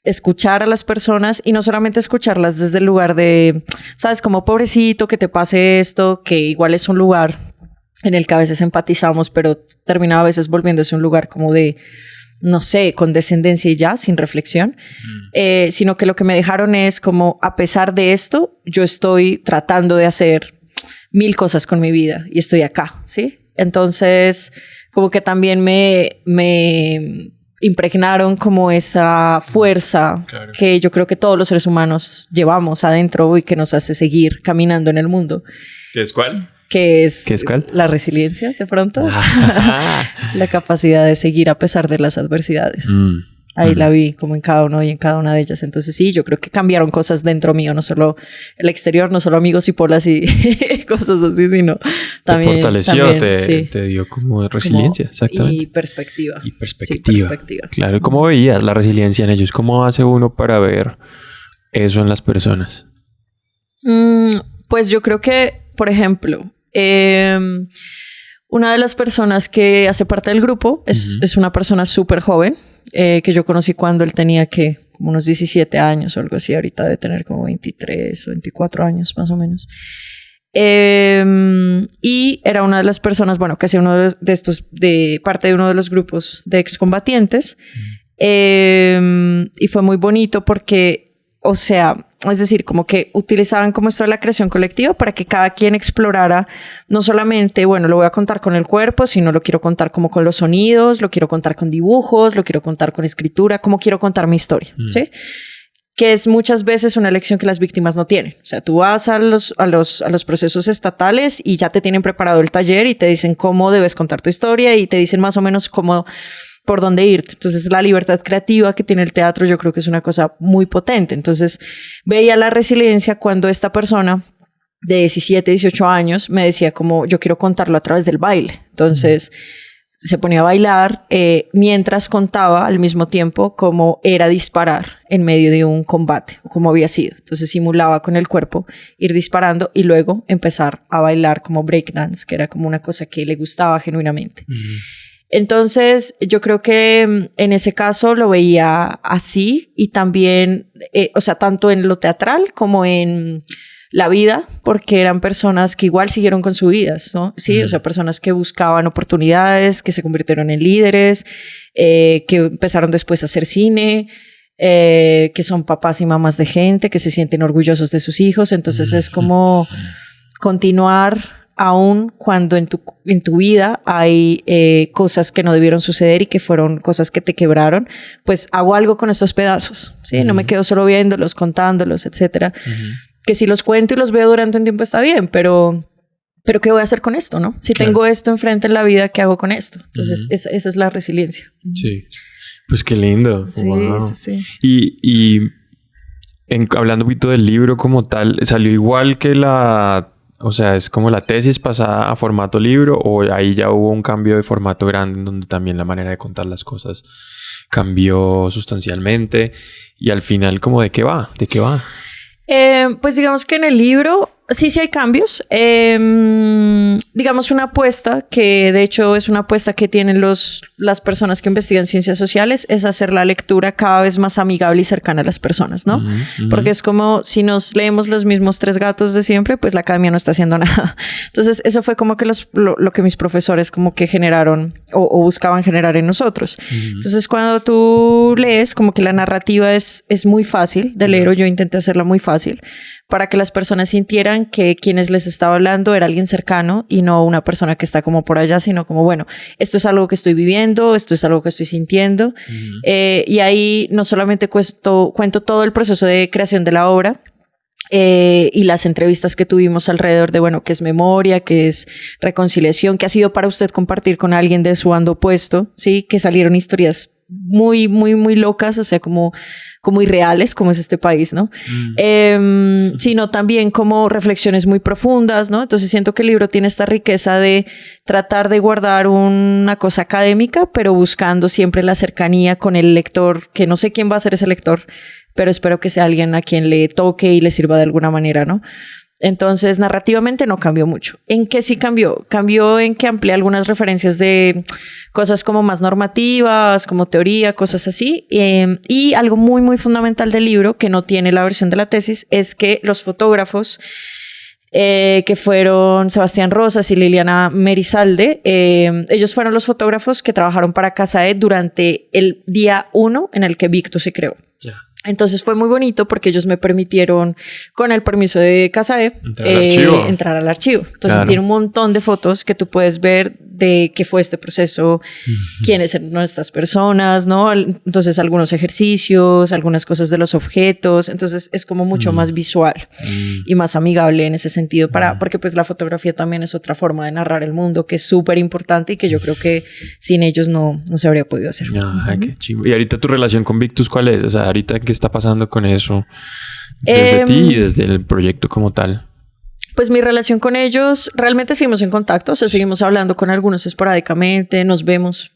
Speaker 2: escuchar a las personas y no solamente escucharlas desde el lugar de, sabes, como pobrecito que te pase esto, que igual es un lugar en el que a veces empatizamos, pero termina a veces volviéndose un lugar como de, no sé, condescendencia y ya, sin reflexión, sino que lo que me dejaron es como, a pesar de esto, yo estoy tratando de hacer 1000 cosas con mi vida y estoy acá, ¿sí? Entonces, como que también me impregnaron como esa fuerza que yo creo que todos los seres humanos llevamos adentro y que nos hace seguir caminando en el mundo.
Speaker 1: ¿Qué es cuál?
Speaker 2: ¿Qué es
Speaker 1: cuál?
Speaker 2: La resiliencia, de pronto. La capacidad de seguir a pesar de las adversidades. Ahí la vi como en cada uno y en cada una de ellas. Entonces sí, yo creo que cambiaron cosas dentro mío, no solo el exterior, no solo amigos y polas y cosas así, sino también...
Speaker 1: Te fortaleció, te dio como resiliencia, exactamente.
Speaker 2: Y perspectiva.
Speaker 1: Sí, perspectiva. Claro, ¿cómo veías la resiliencia en ellos? ¿Cómo hace uno para ver eso en las personas?
Speaker 2: Pues yo creo que, por ejemplo, una de las personas que hace parte del grupo es una persona súper joven, que yo conocí cuando él tenía como unos 17 años o algo así. Ahorita debe tener como 23 o 24 años más o menos. Y era una de las personas, bueno, que hacía uno de estos, de parte de uno de los grupos de excombatientes. Y fue muy bonito porque, o sea, es decir, como que utilizaban como esto de la creación colectiva para que cada quien explorara no solamente, bueno, lo voy a contar con el cuerpo, sino lo quiero contar como con los sonidos, lo quiero contar con dibujos, lo quiero contar con escritura, como quiero contar mi historia, ¿sí? Que es muchas veces una elección que las víctimas no tienen. O sea, tú vas a los procesos estatales y ya te tienen preparado el taller y te dicen cómo debes contar tu historia y te dicen más o menos cómo... por dónde ir. Entonces la libertad creativa que tiene el teatro yo creo que es una cosa muy potente. Entonces veía la resiliencia cuando esta persona de 17, 18 años me decía como yo quiero contarlo a través del baile. Entonces se ponía a bailar mientras contaba al mismo tiempo cómo era disparar en medio de un combate, o cómo había sido. Entonces simulaba con el cuerpo ir disparando y luego empezar a bailar como breakdance, que era como una cosa que le gustaba genuinamente. Entonces yo creo que en ese caso lo veía así, y también, o sea, tanto en lo teatral como en la vida, porque eran personas que igual siguieron con sus vidas, ¿no? Sí, o sea, personas que buscaban oportunidades, que se convirtieron en líderes, que empezaron después a hacer cine, que son papás y mamás de gente, que se sienten orgullosos de sus hijos. Entonces es como continuar aún cuando en tu vida hay cosas que no debieron suceder y que fueron cosas que te quebraron, pues hago algo con estos pedazos, ¿sí? No me quedo solo viéndolos, contándolos, etcétera. Que si los cuento y los veo durante un tiempo está bien, pero ¿qué voy a hacer con esto, no? Si tengo esto enfrente en la vida, ¿qué hago con esto? Entonces, esa es la resiliencia.
Speaker 1: Sí. Pues qué lindo.
Speaker 2: Sí,
Speaker 1: wow.
Speaker 2: sí.
Speaker 1: Y hablando un poquito del libro como tal, ¿salió igual que o sea, es como la tesis pasada a formato libro, o ahí ya hubo un cambio de formato grande en donde también la manera de contar las cosas cambió sustancialmente? Y al final, ¿cómo de qué va? ¿De qué va?
Speaker 2: Pues digamos que en el libro sí hay cambios. Digamos una apuesta, que de hecho es una apuesta que tienen las personas que investigan ciencias sociales, es hacer la lectura cada vez más amigable y cercana a las personas, ¿no? Porque es como si nos leemos los mismos 3 gatos de siempre, pues la academia no está haciendo nada. Entonces eso fue como que lo que mis profesores como que generaron o buscaban generar en nosotros. Entonces cuando tú lees, como que la narrativa es muy fácil de leer, o yo intenté hacerla muy fácil, para que las personas sintieran que quienes les estaba hablando era alguien cercano y no una persona que está como por allá, sino como, bueno, esto es algo que estoy viviendo, esto es algo que estoy sintiendo. Y ahí no solamente cuento todo el proceso de creación de la obra, y las entrevistas que tuvimos alrededor de, bueno, qué es memoria, qué es reconciliación, qué ha sido para usted compartir con alguien de su bando opuesto, ¿sí? Que salieron historias muy, muy, muy locas, o sea, como irreales, como es este país, ¿no? Sino también como reflexiones muy profundas, ¿no? Entonces siento que el libro tiene esta riqueza de tratar de guardar una cosa académica, pero buscando siempre la cercanía con el lector, que no sé quién va a ser ese lector, pero espero que sea alguien a quien le toque y le sirva de alguna manera, ¿no? Entonces, narrativamente no cambió mucho. ¿En qué sí cambió? Cambió en que amplié algunas referencias de cosas como más normativas, como teoría, cosas así. Y algo muy, muy fundamental del libro, que no tiene la versión de la tesis, es que los fotógrafos, que fueron Sebastián Rosas y Liliana Merizalde, ellos fueron los fotógrafos que trabajaron para Casae durante el día 1 en el que Victus se creó. Yeah. Entonces fue muy bonito porque ellos me permitieron, con el permiso de Casae, entrar al archivo. Entonces tiene un montón de fotos que tú puedes ver de qué fue este proceso, quiénes eran estas personas, ¿no? Entonces algunos ejercicios, algunas cosas de los objetos. Entonces es como mucho más visual y más amigable en ese sentido, porque pues la fotografía también es otra forma de narrar el mundo que es súper importante y que yo creo que sin ellos no se habría podido hacer.
Speaker 1: Qué chivo. Y ahorita tu relación con Victus, ¿cuál es? O sea, ahorita ¿qué está pasando con eso? Desde ti y desde el proyecto como tal.
Speaker 2: Pues mi relación con ellos, realmente seguimos en contacto, o sea, seguimos hablando con algunos esporádicamente, nos vemos.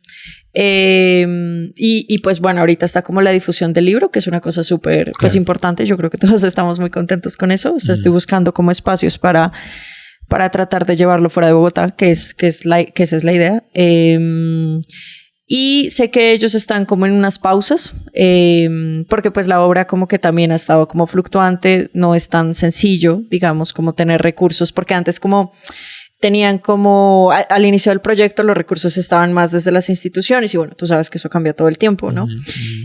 Speaker 2: Y pues bueno, ahorita está como la difusión del libro, que es una cosa súper pues importante. Yo creo que todos estamos muy contentos con eso. O sea, estoy buscando como espacios para tratar de llevarlo fuera de Bogotá, que esa es la idea. Y sé que ellos están como en unas pausas, porque pues la obra como que también ha estado como fluctuante, no es tan sencillo, digamos, como tener recursos, porque antes como tenían como, al inicio del proyecto los recursos estaban más desde las instituciones y bueno, tú sabes que eso cambia todo el tiempo, ¿no?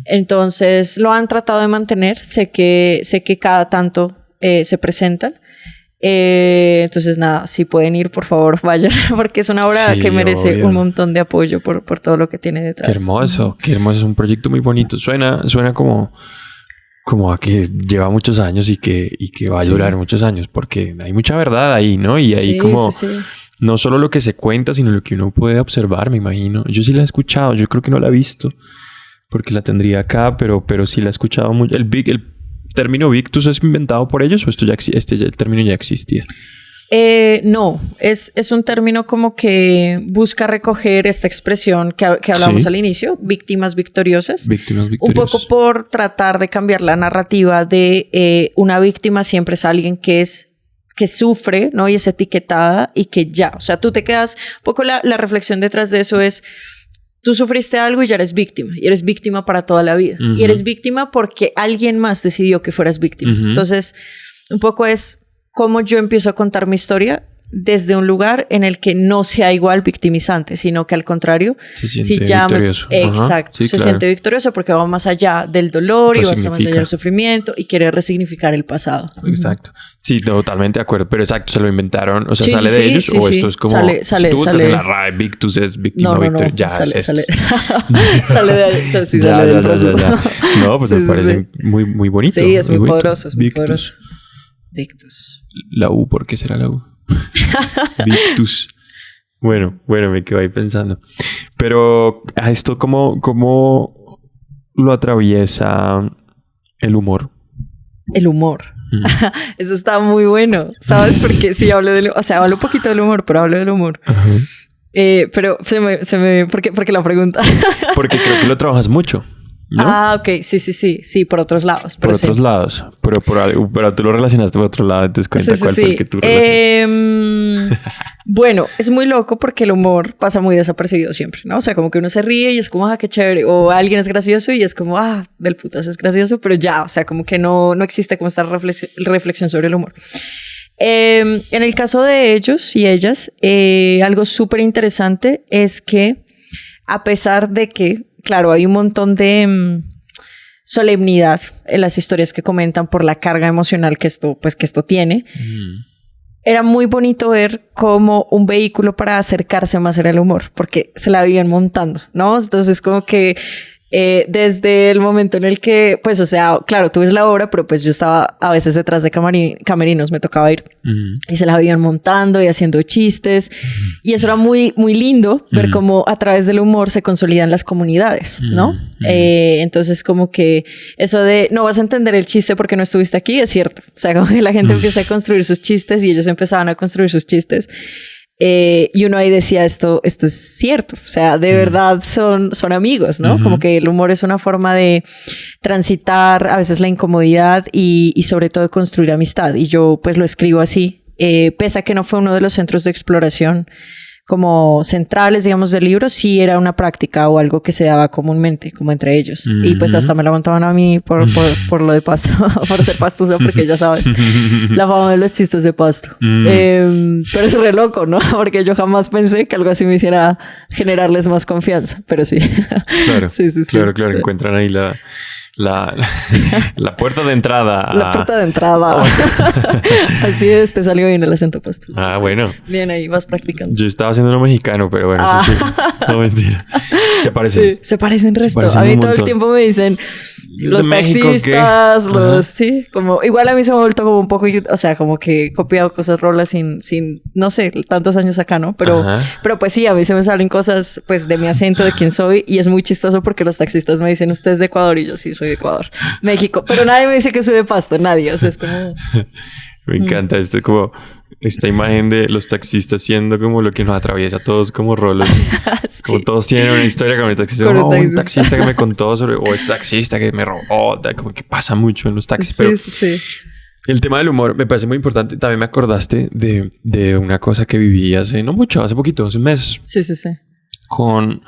Speaker 2: Entonces lo han tratado de mantener, sé que cada tanto se presentan. Entonces nada, si pueden ir, por favor, vayan, porque es una obra que merece un montón de apoyo por todo lo que tiene detrás.
Speaker 1: Qué hermoso, es un proyecto muy bonito. Suena como a que lleva muchos años y que va a durar muchos años, porque hay mucha verdad ahí, ¿no? Y ahí no solo lo que se cuenta, sino lo que uno puede observar, me imagino. Yo sí la he escuchado, yo creo que no la he visto, porque la tendría acá, pero sí la he escuchado mucho. ¿El término Victus es inventado por ellos o el término ya existía?
Speaker 2: No, es un término como que busca recoger esta expresión que hablamos al inicio, víctimas victoriosas.
Speaker 1: Víctimas victoriosas.
Speaker 2: Un poco por tratar de cambiar la narrativa de una víctima siempre es alguien que sufre, ¿no? Y es etiquetada y que ya, o sea, tú te quedas, un poco la reflexión detrás de eso es, tú sufriste algo y ya eres víctima, y eres víctima para toda la vida. Y eres víctima porque alguien más decidió que fueras víctima. Entonces, un poco es cómo yo empiezo a contar mi historia desde un lugar en el que no sea igual victimizante, sino que al contrario,
Speaker 1: se siente victorioso.
Speaker 2: Exacto, sí, se siente victorioso porque va más allá del dolor y va más allá del sufrimiento y quiere resignificar el pasado.
Speaker 1: Exacto. Sí, totalmente de acuerdo, pero exacto, se lo inventaron, o sea, ¿sale de ellos o esto es como
Speaker 2: sale,
Speaker 1: si tú buscas en la RAE, Victus es víctima victoriosa? Ya,
Speaker 2: sale de ahí,
Speaker 1: ya. No, pues me parece muy, muy bonito.
Speaker 2: Sí, es muy poderoso, es muy poderoso. Victus.
Speaker 1: La U, ¿por qué será la U? Victus. Bueno, me quedo ahí pensando. Pero a esto, ¿cómo lo atraviesa el humor?
Speaker 2: El humor. Eso está muy bueno. ¿Sabes? Porque sí hablo hablo un poquito del humor, pero hablo del humor. Pero ¿por qué la pregunta?
Speaker 1: Porque creo que lo trabajas mucho, ¿no?
Speaker 2: Ah, ok. Sí, por otros lados.
Speaker 1: Por otros lados. Pero tú lo relacionaste por otro lado, entonces cuenta cuál fue el que tú relacionaste.
Speaker 2: Bueno, es muy loco porque el humor pasa muy desapercibido siempre, ¿no? O sea, como que uno se ríe y es como, qué chévere. O alguien es gracioso y es como, del putas es gracioso, pero ya, o sea, como que no existe como esta reflexión sobre el humor. En el caso de ellos y ellas, algo súper interesante es que a pesar de que, claro, hay un montón de solemnidad en las historias que comentan por la carga emocional que esto tiene, era muy bonito ver como un vehículo para acercarse más era el humor, porque se la vivían montando, ¿no? Entonces como que desde el momento en el que, pues, o sea, claro, tú ves la obra, pero pues yo estaba a veces detrás de camerinos, me tocaba ir y se la iban montando y haciendo chistes y eso era muy, muy lindo ver cómo a través del humor se consolidan las comunidades, ¿no? Entonces como que eso de no vas a entender el chiste porque no estuviste aquí es cierto, o sea, como que la gente empieza a construir sus chistes y ellos empezaban a construir sus chistes. Y uno ahí decía esto es cierto, o sea, de verdad son amigos, ¿no? Como que el humor es una forma de transitar a veces la incomodidad y sobre todo de construir amistad. Y yo pues lo escribo así, pese a que no fue uno de los centros de exploración como centrales, digamos, del libro, sí era una práctica o algo que se daba comúnmente, como entre ellos. Y pues hasta me la montaban a mí por lo de Pasto, por ser pastusa, porque ya sabes, la fama de los chistes de Pasto. Pero es re loco, ¿no? Porque yo jamás pensé que algo así me hiciera generarles más confianza, pero sí.
Speaker 1: Claro, sí. Claro, encuentran ahí la puerta de entrada.
Speaker 2: La puerta de entrada. Así es, te salió bien el acento pastuso.
Speaker 1: Bueno.
Speaker 2: Bien ahí, vas practicando.
Speaker 1: Yo estaba haciendo uno mexicano, pero bueno, eso sí. No, mentira. Se parecen.
Speaker 2: Sí, se parecen resto. A mí todo el tiempo me dicen los taxistas, sí, como igual a mí se me ha vuelto como un poco, o sea, como que he copiado cosas rolas sin no sé, tantos años acá, ¿no? Pero pues sí, a mí se me salen cosas pues de mi acento, de quién soy y es muy chistoso porque los taxistas me dicen, ¿usted es de Ecuador? Y yo sí, soy de Ecuador, México, pero nadie me dice que soy de Pasto, nadie, o sea, es como...
Speaker 1: Me encanta como esta imagen de los taxistas siendo como lo que nos atraviesa a todos como roles. Sí. Como todos tienen una historia con el taxista. Un taxista que me contó sobre... O el taxista que me robó. Como que pasa mucho en los taxis. Pero
Speaker 2: sí.
Speaker 1: El tema del humor me parece muy importante. También me acordaste de una cosa que viví hace poquito, hace un mes.
Speaker 2: Sí.
Speaker 1: Con...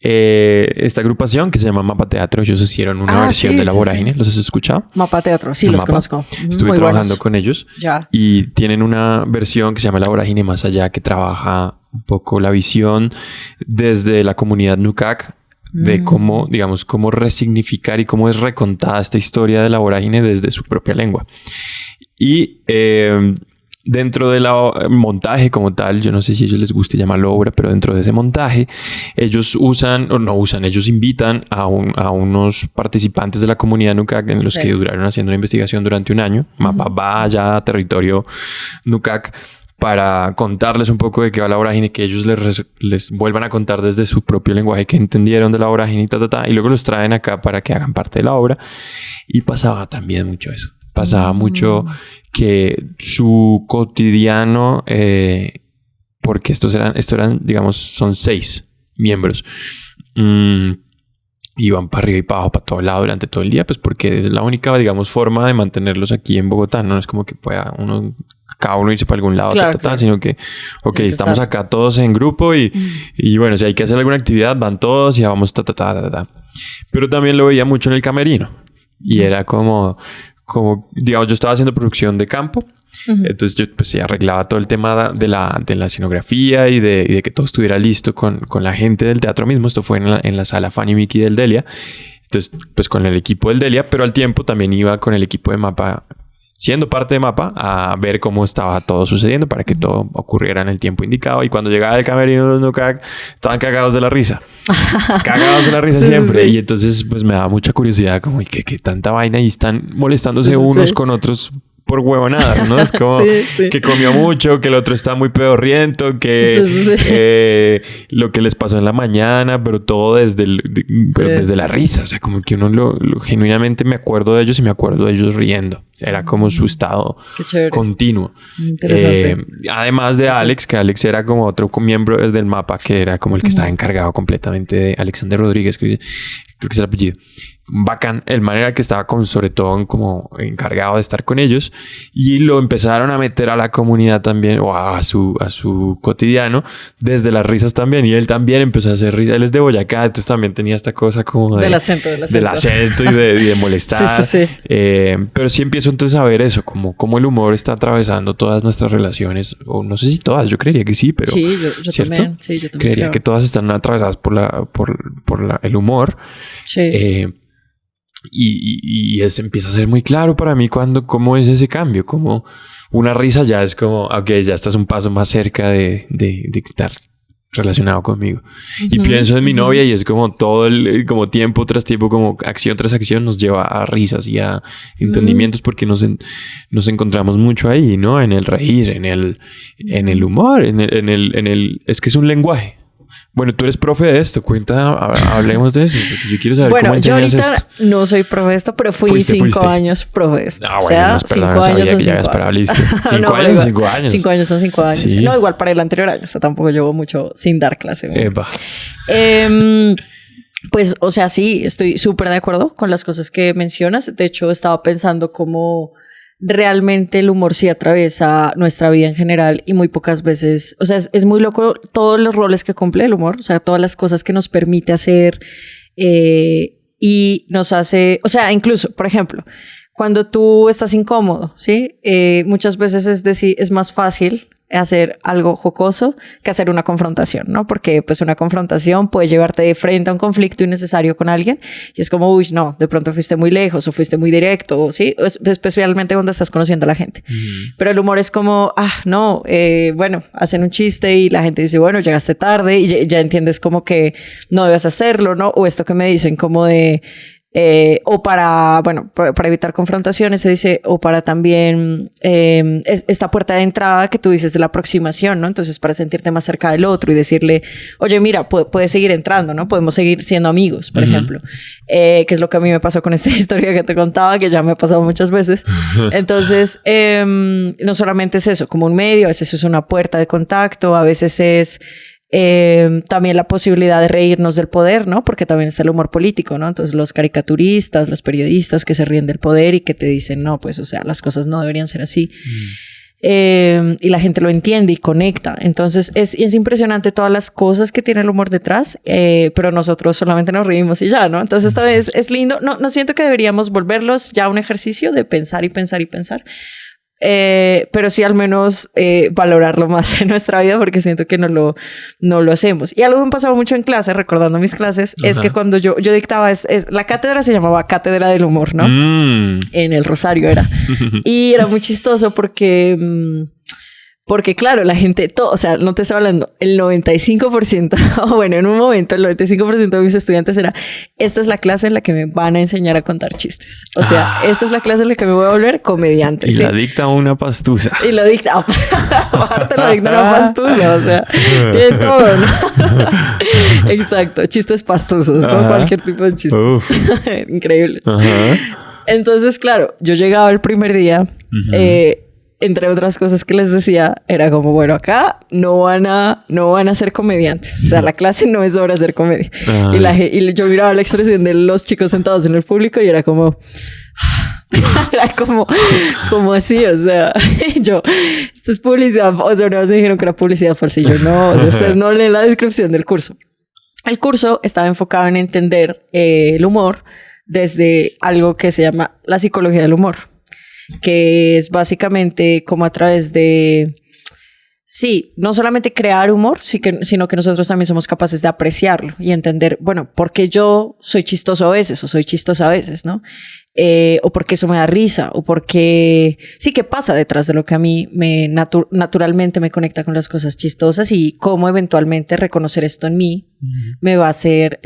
Speaker 1: esta agrupación que se llama Mapa Teatro. Ellos hicieron una versión de La Vorágine. ¿Los has escuchado?
Speaker 2: Mapa Teatro, sí, los conozco.
Speaker 1: Estuve trabajando con ellos y tienen una versión que se llama La Vorágine Más Allá, que trabaja un poco la visión desde la comunidad Nucac de cómo, digamos, cómo resignificar y cómo es recontada esta historia de La Vorágine desde su propia lengua. Y dentro del montaje como tal, yo no sé si a ellos les guste llamarlo obra, pero dentro de ese montaje, ellos ellos invitan a unos participantes de la comunidad Nucac en los que duraron haciendo una investigación durante un año. Mapa va allá a territorio Nucac para contarles un poco de qué va La Vorágine, que ellos les vuelvan a contar desde su propio lenguaje que entendieron de La Vorágine y luego los traen acá para que hagan parte de la obra. Y pasaba también mucho eso. pasaba mucho que su cotidiano, porque estos eran, digamos, son 6 miembros. Iban para arriba y para abajo, para todo lado durante todo el día, pues porque es la única, digamos, forma de mantenerlos aquí en Bogotá. No es como que pueda cada uno irse para algún lado, claro. Sino que, ok, estamos acá todos en grupo y bueno, si hay que hacer alguna actividad, van todos y vamos Pero también lo veía mucho en el camerino. Y era como, digamos, yo estaba haciendo producción de campo. Entonces yo pues sí arreglaba todo el tema de la escenografía y de que todo estuviera listo con la gente del teatro mismo. Esto fue en la sala Fanny Mickey del Delia. Entonces pues con el equipo del Delia, pero al tiempo también iba con el equipo de Mapa, siendo parte de Mapa, a ver cómo estaba todo sucediendo para que todo ocurriera en el tiempo indicado. Y cuando llegaba el camerino los Nucac estaban cagados de la risa. Cagados de la risa siempre. Sí. Y entonces pues me daba mucha curiosidad como que tanta vaina y están molestándose unos con otros por huevonadas, ¿no? Es como que comió mucho, que el otro está muy pedorriento, que lo que les pasó en la mañana, pero todo desde la risa. O sea, como que uno genuinamente me acuerdo de ellos y me acuerdo de ellos riendo. Era como su estado continuo. Además de Alex, que Alex era como otro miembro del Mapa, que era como el que estaba encargado completamente de Alexander Rodríguez, creo que es el apellido. Bacán, el man era el que estaba sobre todo como encargado de estar con ellos y lo empezaron a meter a la comunidad también o a su cotidiano desde las risas también, y él también empezó a hacer risas. Él es de Boyacá, entonces también tenía esta cosa como
Speaker 2: del acento
Speaker 1: y de molestar. Pero sí empiezo entonces a ver eso, como el humor está atravesando todas nuestras relaciones, o no sé si todas, yo creería que sí, pero
Speaker 2: sí, yo también, yo también
Speaker 1: creería que todas están atravesadas por el humor.
Speaker 2: Sí.
Speaker 1: Y empieza a ser muy claro para mí cómo es ese cambio, como una risa ya es como, ok, ya estás un paso más cerca de estar relacionado conmigo. Y pienso en mi novia y es como todo como tiempo tras tiempo, como acción tras acción nos lleva a risas y a entendimientos porque nos encontramos mucho ahí, ¿no? En el reír, en el humor, es que es un lenguaje. Bueno, tú eres profe de esto. Hablemos de eso. Porque yo quiero saber cómo enseñas esto.
Speaker 2: Bueno, yo ahorita no soy profe de esto, pero fui 5 años profe de esto.
Speaker 1: Ah, bueno, o sea, 5 años son 5 años. 5 años son 5 años.
Speaker 2: 5 años son 5 años. Sí. No, igual para el anterior año. O sea, tampoco llevo mucho sin dar clase. Pues, o sea, sí, estoy súper de acuerdo con las cosas que mencionas. De hecho, estaba pensando cómo realmente el humor sí atraviesa nuestra vida en general y muy pocas veces, o sea, es muy loco todos los roles que cumple el humor, o sea, todas las cosas que nos permite hacer y nos hace, o sea, incluso, por ejemplo, cuando tú estás incómodo, ¿sí? Muchas veces es más fácil hacer algo jocoso que hacer una confrontación, ¿no? Porque pues una confrontación puede llevarte de frente a un conflicto innecesario con alguien y es como, uy, no, de pronto fuiste muy lejos o fuiste muy directo, ¿sí? Especialmente cuando estás conociendo a la gente. Pero el humor es como, no, bueno, hacen un chiste y la gente dice, bueno, llegaste tarde y ya entiendes como que no debes hacerlo, ¿no? O esto que me dicen como de o para evitar confrontaciones se dice, o para también esta puerta de entrada que tú dices de la aproximación, ¿no? Entonces para sentirte más cerca del otro y decirle, oye, mira, puedes seguir entrando, ¿no? Podemos seguir siendo amigos, por ejemplo. Que es lo que a mí me pasó con esta historia que te contaba, que ya me ha pasado muchas veces. Entonces, no solamente es eso, como un medio, a veces es una puerta de contacto, a veces es también la posibilidad de reírnos del poder, ¿no? Porque también está el humor político, ¿no? Entonces los caricaturistas, los periodistas que se ríen del poder y que te dicen, no, pues, o sea, las cosas no deberían ser así. Y la gente lo entiende y conecta. Entonces es impresionante todas las cosas que tiene el humor detrás, pero nosotros solamente nos reímos y ya, ¿no? Entonces esta vez es lindo. No siento que deberíamos volverlos ya un ejercicio de pensar y pensar y pensar. Pero sí al menos valorarlo más en nuestra vida porque siento que no lo hacemos. Y algo que me pasaba mucho en clase, recordando mis clases, es que cuando yo dictaba, la cátedra se llamaba Cátedra del Humor, ¿no? En el Rosario era. Y era muy chistoso porque claro, la gente, o sea, no te estoy hablando, el 95%, o bueno, en un momento el 95% de mis estudiantes era, esta es la clase en la que me van a enseñar a contar chistes. O sea, esta es la clase en la que me voy a volver comediante.
Speaker 1: Y ¿sí? La dicta una pastusa.
Speaker 2: Y lo dicta, aparte lo dicta una pastusa, o sea, tiene todo, ¿no? Exacto, chistes pastusos, ¿no? Cualquier tipo de chistes. Increíbles. Entonces, claro, yo llegaba el primer día, entre otras cosas que les decía, era como, bueno, acá no van a ser comediantes. O sea, la clase no es hora de hacer comedia. Y yo miraba la expresión de los chicos sentados en el público y era como... era como así, o sea, esto es publicidad, o sea, una vez me dijeron que era publicidad falsa y yo no, o sea, ustedes no leen la descripción del curso. El curso estaba enfocado en entender el humor desde algo que se llama la psicología del humor, que es básicamente como a través de... Sí, no solamente crear humor, sino que nosotros también somos capaces de apreciarlo y entender, bueno, ¿por qué yo soy chistoso a veces o soy chistosa a veces, no? O porque eso me da risa, o porque... Sí, ¿qué pasa detrás de lo que a mí naturalmente me conecta con las cosas chistosas y cómo eventualmente reconocer esto en mí me va a hacer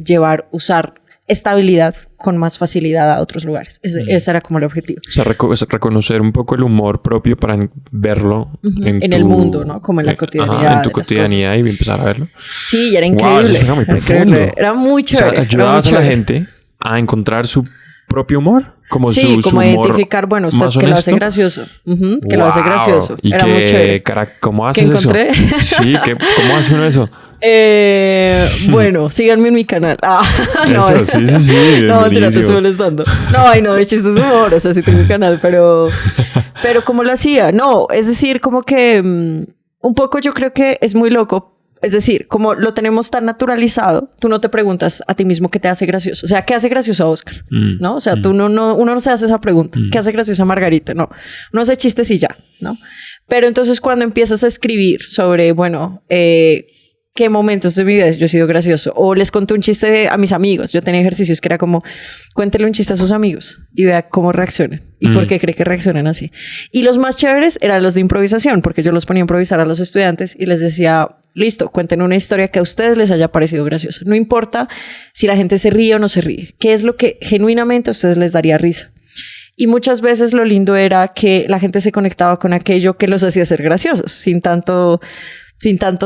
Speaker 2: usar esta habilidad con más facilidad a otros lugares. Ese era como el objetivo.
Speaker 1: O sea, reconocer un poco el humor propio para verlo
Speaker 2: en el mundo, ¿no? Como en la cotidianidad.
Speaker 1: En tu cotidianidad y empezar a verlo.
Speaker 2: Sí, y era increíble.
Speaker 1: Wow, era muy profundo.
Speaker 2: Era muy chévere.
Speaker 1: O sea, ayudabas a la gente a encontrar su propio humor. Como
Speaker 2: como identificar, bueno, usted que lo hace gracioso. Que lo hace gracioso.
Speaker 1: ¿Y
Speaker 2: era muy chévere.
Speaker 1: ¿Cómo haces eso? Sí, ¿cómo hace uno eso?
Speaker 2: Bueno, síganme en mi canal.
Speaker 1: No, eso, sí.
Speaker 2: No, te estoy molestando. No, de chistes de humor. O sea, sí tengo un canal, pero ¿cómo lo hacía? No, es decir, como que un poco yo creo que es muy loco. Es decir, como lo tenemos tan naturalizado, tú no te preguntas a ti mismo qué te hace gracioso. O sea, ¿qué hace gracioso a Oscar? ¿No? O sea, uno no se hace esa pregunta. ¿Qué hace gracioso a Margarita? No. Uno hace chistes y ya, ¿no? Pero entonces cuando empiezas a escribir sobre, bueno, qué momentos de mi vida yo he sido gracioso, o les conté un chiste a mis amigos. Yo tenía ejercicios que era como, cuéntele un chiste a sus amigos y vea cómo reaccionan y por qué cree que reaccionan así. Y los más chéveres eran los de improvisación, porque yo los ponía a improvisar a los estudiantes y les decía, listo, cuenten una historia que a ustedes les haya parecido graciosa. No importa si la gente se ríe o no se ríe. ¿Qué es lo que genuinamente a ustedes les daría risa? Y muchas veces lo lindo era que la gente se conectaba con aquello que los hacía ser graciosos, sin tanto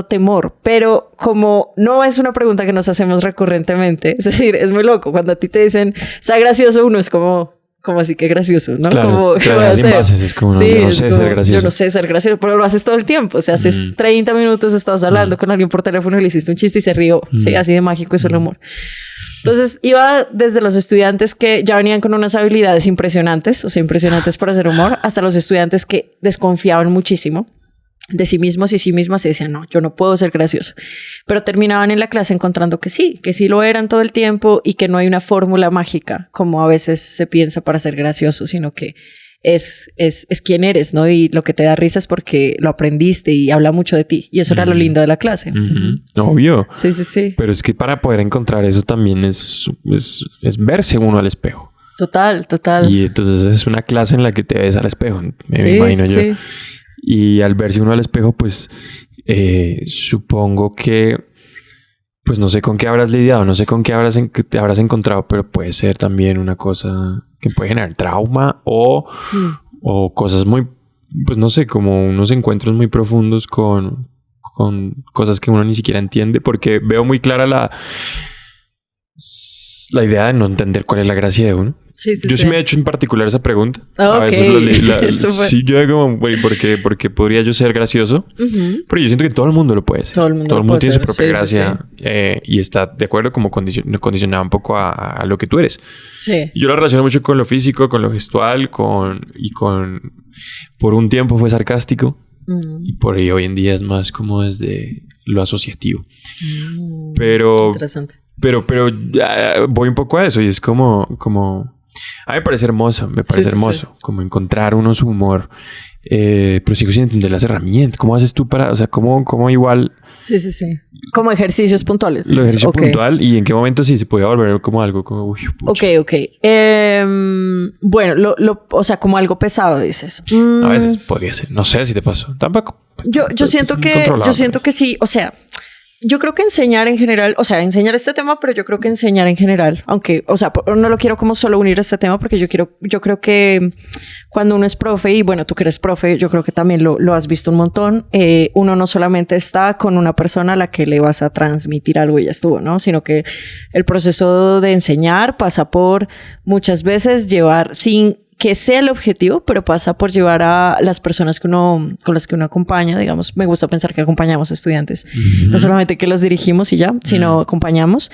Speaker 2: temor. Pero como no es una pregunta que nos hacemos recurrentemente, es decir, es muy loco. Cuando a ti te dicen, sea gracioso, uno es como así que gracioso, ¿no?
Speaker 1: Claro, sin bases, es como,
Speaker 2: sí,
Speaker 1: yo no sé ser gracioso.
Speaker 2: Yo no sé ser gracioso, pero lo haces todo el tiempo. O sea, haces 30 minutos, estabas hablando con alguien por teléfono y le hiciste un chiste y se rió. Sí, así de mágico es el humor. Entonces, iba desde los estudiantes que ya venían con unas habilidades impresionantes, o sea, impresionantes para hacer humor, hasta los estudiantes que desconfiaban muchísimo de sí mismos y sí mismas y decían, no, yo no puedo ser gracioso. Pero terminaban en la clase encontrando que sí lo eran todo el tiempo y que no hay una fórmula mágica como a veces se piensa para ser gracioso, sino que es quién eres, ¿no? Y lo que te da risa es porque lo aprendiste y habla mucho de ti. Y eso era lo lindo de la clase.
Speaker 1: Obvio.
Speaker 2: Sí.
Speaker 1: Pero es que para poder encontrar eso también es verse uno al espejo.
Speaker 2: Total.
Speaker 1: Y entonces es una clase en la que te ves al espejo, me imagino yo. Sí. Y al verse uno al espejo, pues supongo que, pues no sé con qué habrás lidiado, no sé con qué te habrás encontrado, pero puede ser también una cosa que puede generar trauma o cosas muy, pues no sé, como unos encuentros muy profundos con cosas que uno ni siquiera entiende, porque veo muy clara la idea de no entender cuál es la gracia de uno. Yo sí me he hecho en particular esa pregunta. A veces sí, yo como, ¿por qué podría yo ser gracioso? Pero yo siento que todo el mundo lo puede ser. Todo el mundo tiene su propia gracia. Y está de acuerdo como condicionado un poco a lo que tú eres.
Speaker 2: Sí.
Speaker 1: Yo lo relaciono mucho con lo físico, con lo gestual, por un tiempo fue sarcástico. Y por ahí hoy en día es más como desde lo asociativo. Pero... Interesante. Pero voy un poco a eso y es como... A mí me parece hermoso, como encontrar uno su humor, pero sigo sin entender las herramientas. ¿Cómo haces tú para, o sea, cómo igual?
Speaker 2: Sí. Como ejercicios puntuales.
Speaker 1: Lo ejercicio puntual y en qué momento sí se podía volver como algo como, uy, pucha.
Speaker 2: Ok. Bueno, o sea, como algo pesado, dices.
Speaker 1: A veces podría ser, no sé si te pasó, tampoco.
Speaker 2: Yo siento que sí, o sea... Yo creo que enseñar en general, o sea, enseñar este tema, pero yo creo que enseñar en general, aunque, o sea, no lo quiero como solo unir a este tema porque yo creo que cuando uno es profe, y bueno, tú que eres profe, yo creo que también lo has visto un montón, uno no solamente está con una persona a la que le vas a transmitir algo y ya estuvo, ¿no? Sino que el proceso de enseñar pasa por muchas veces llevar sin que sea el objetivo, pero pasa por llevar a las personas con las que uno acompaña, digamos, me gusta pensar que acompañamos a estudiantes, no solamente que los dirigimos y ya, sino acompañamos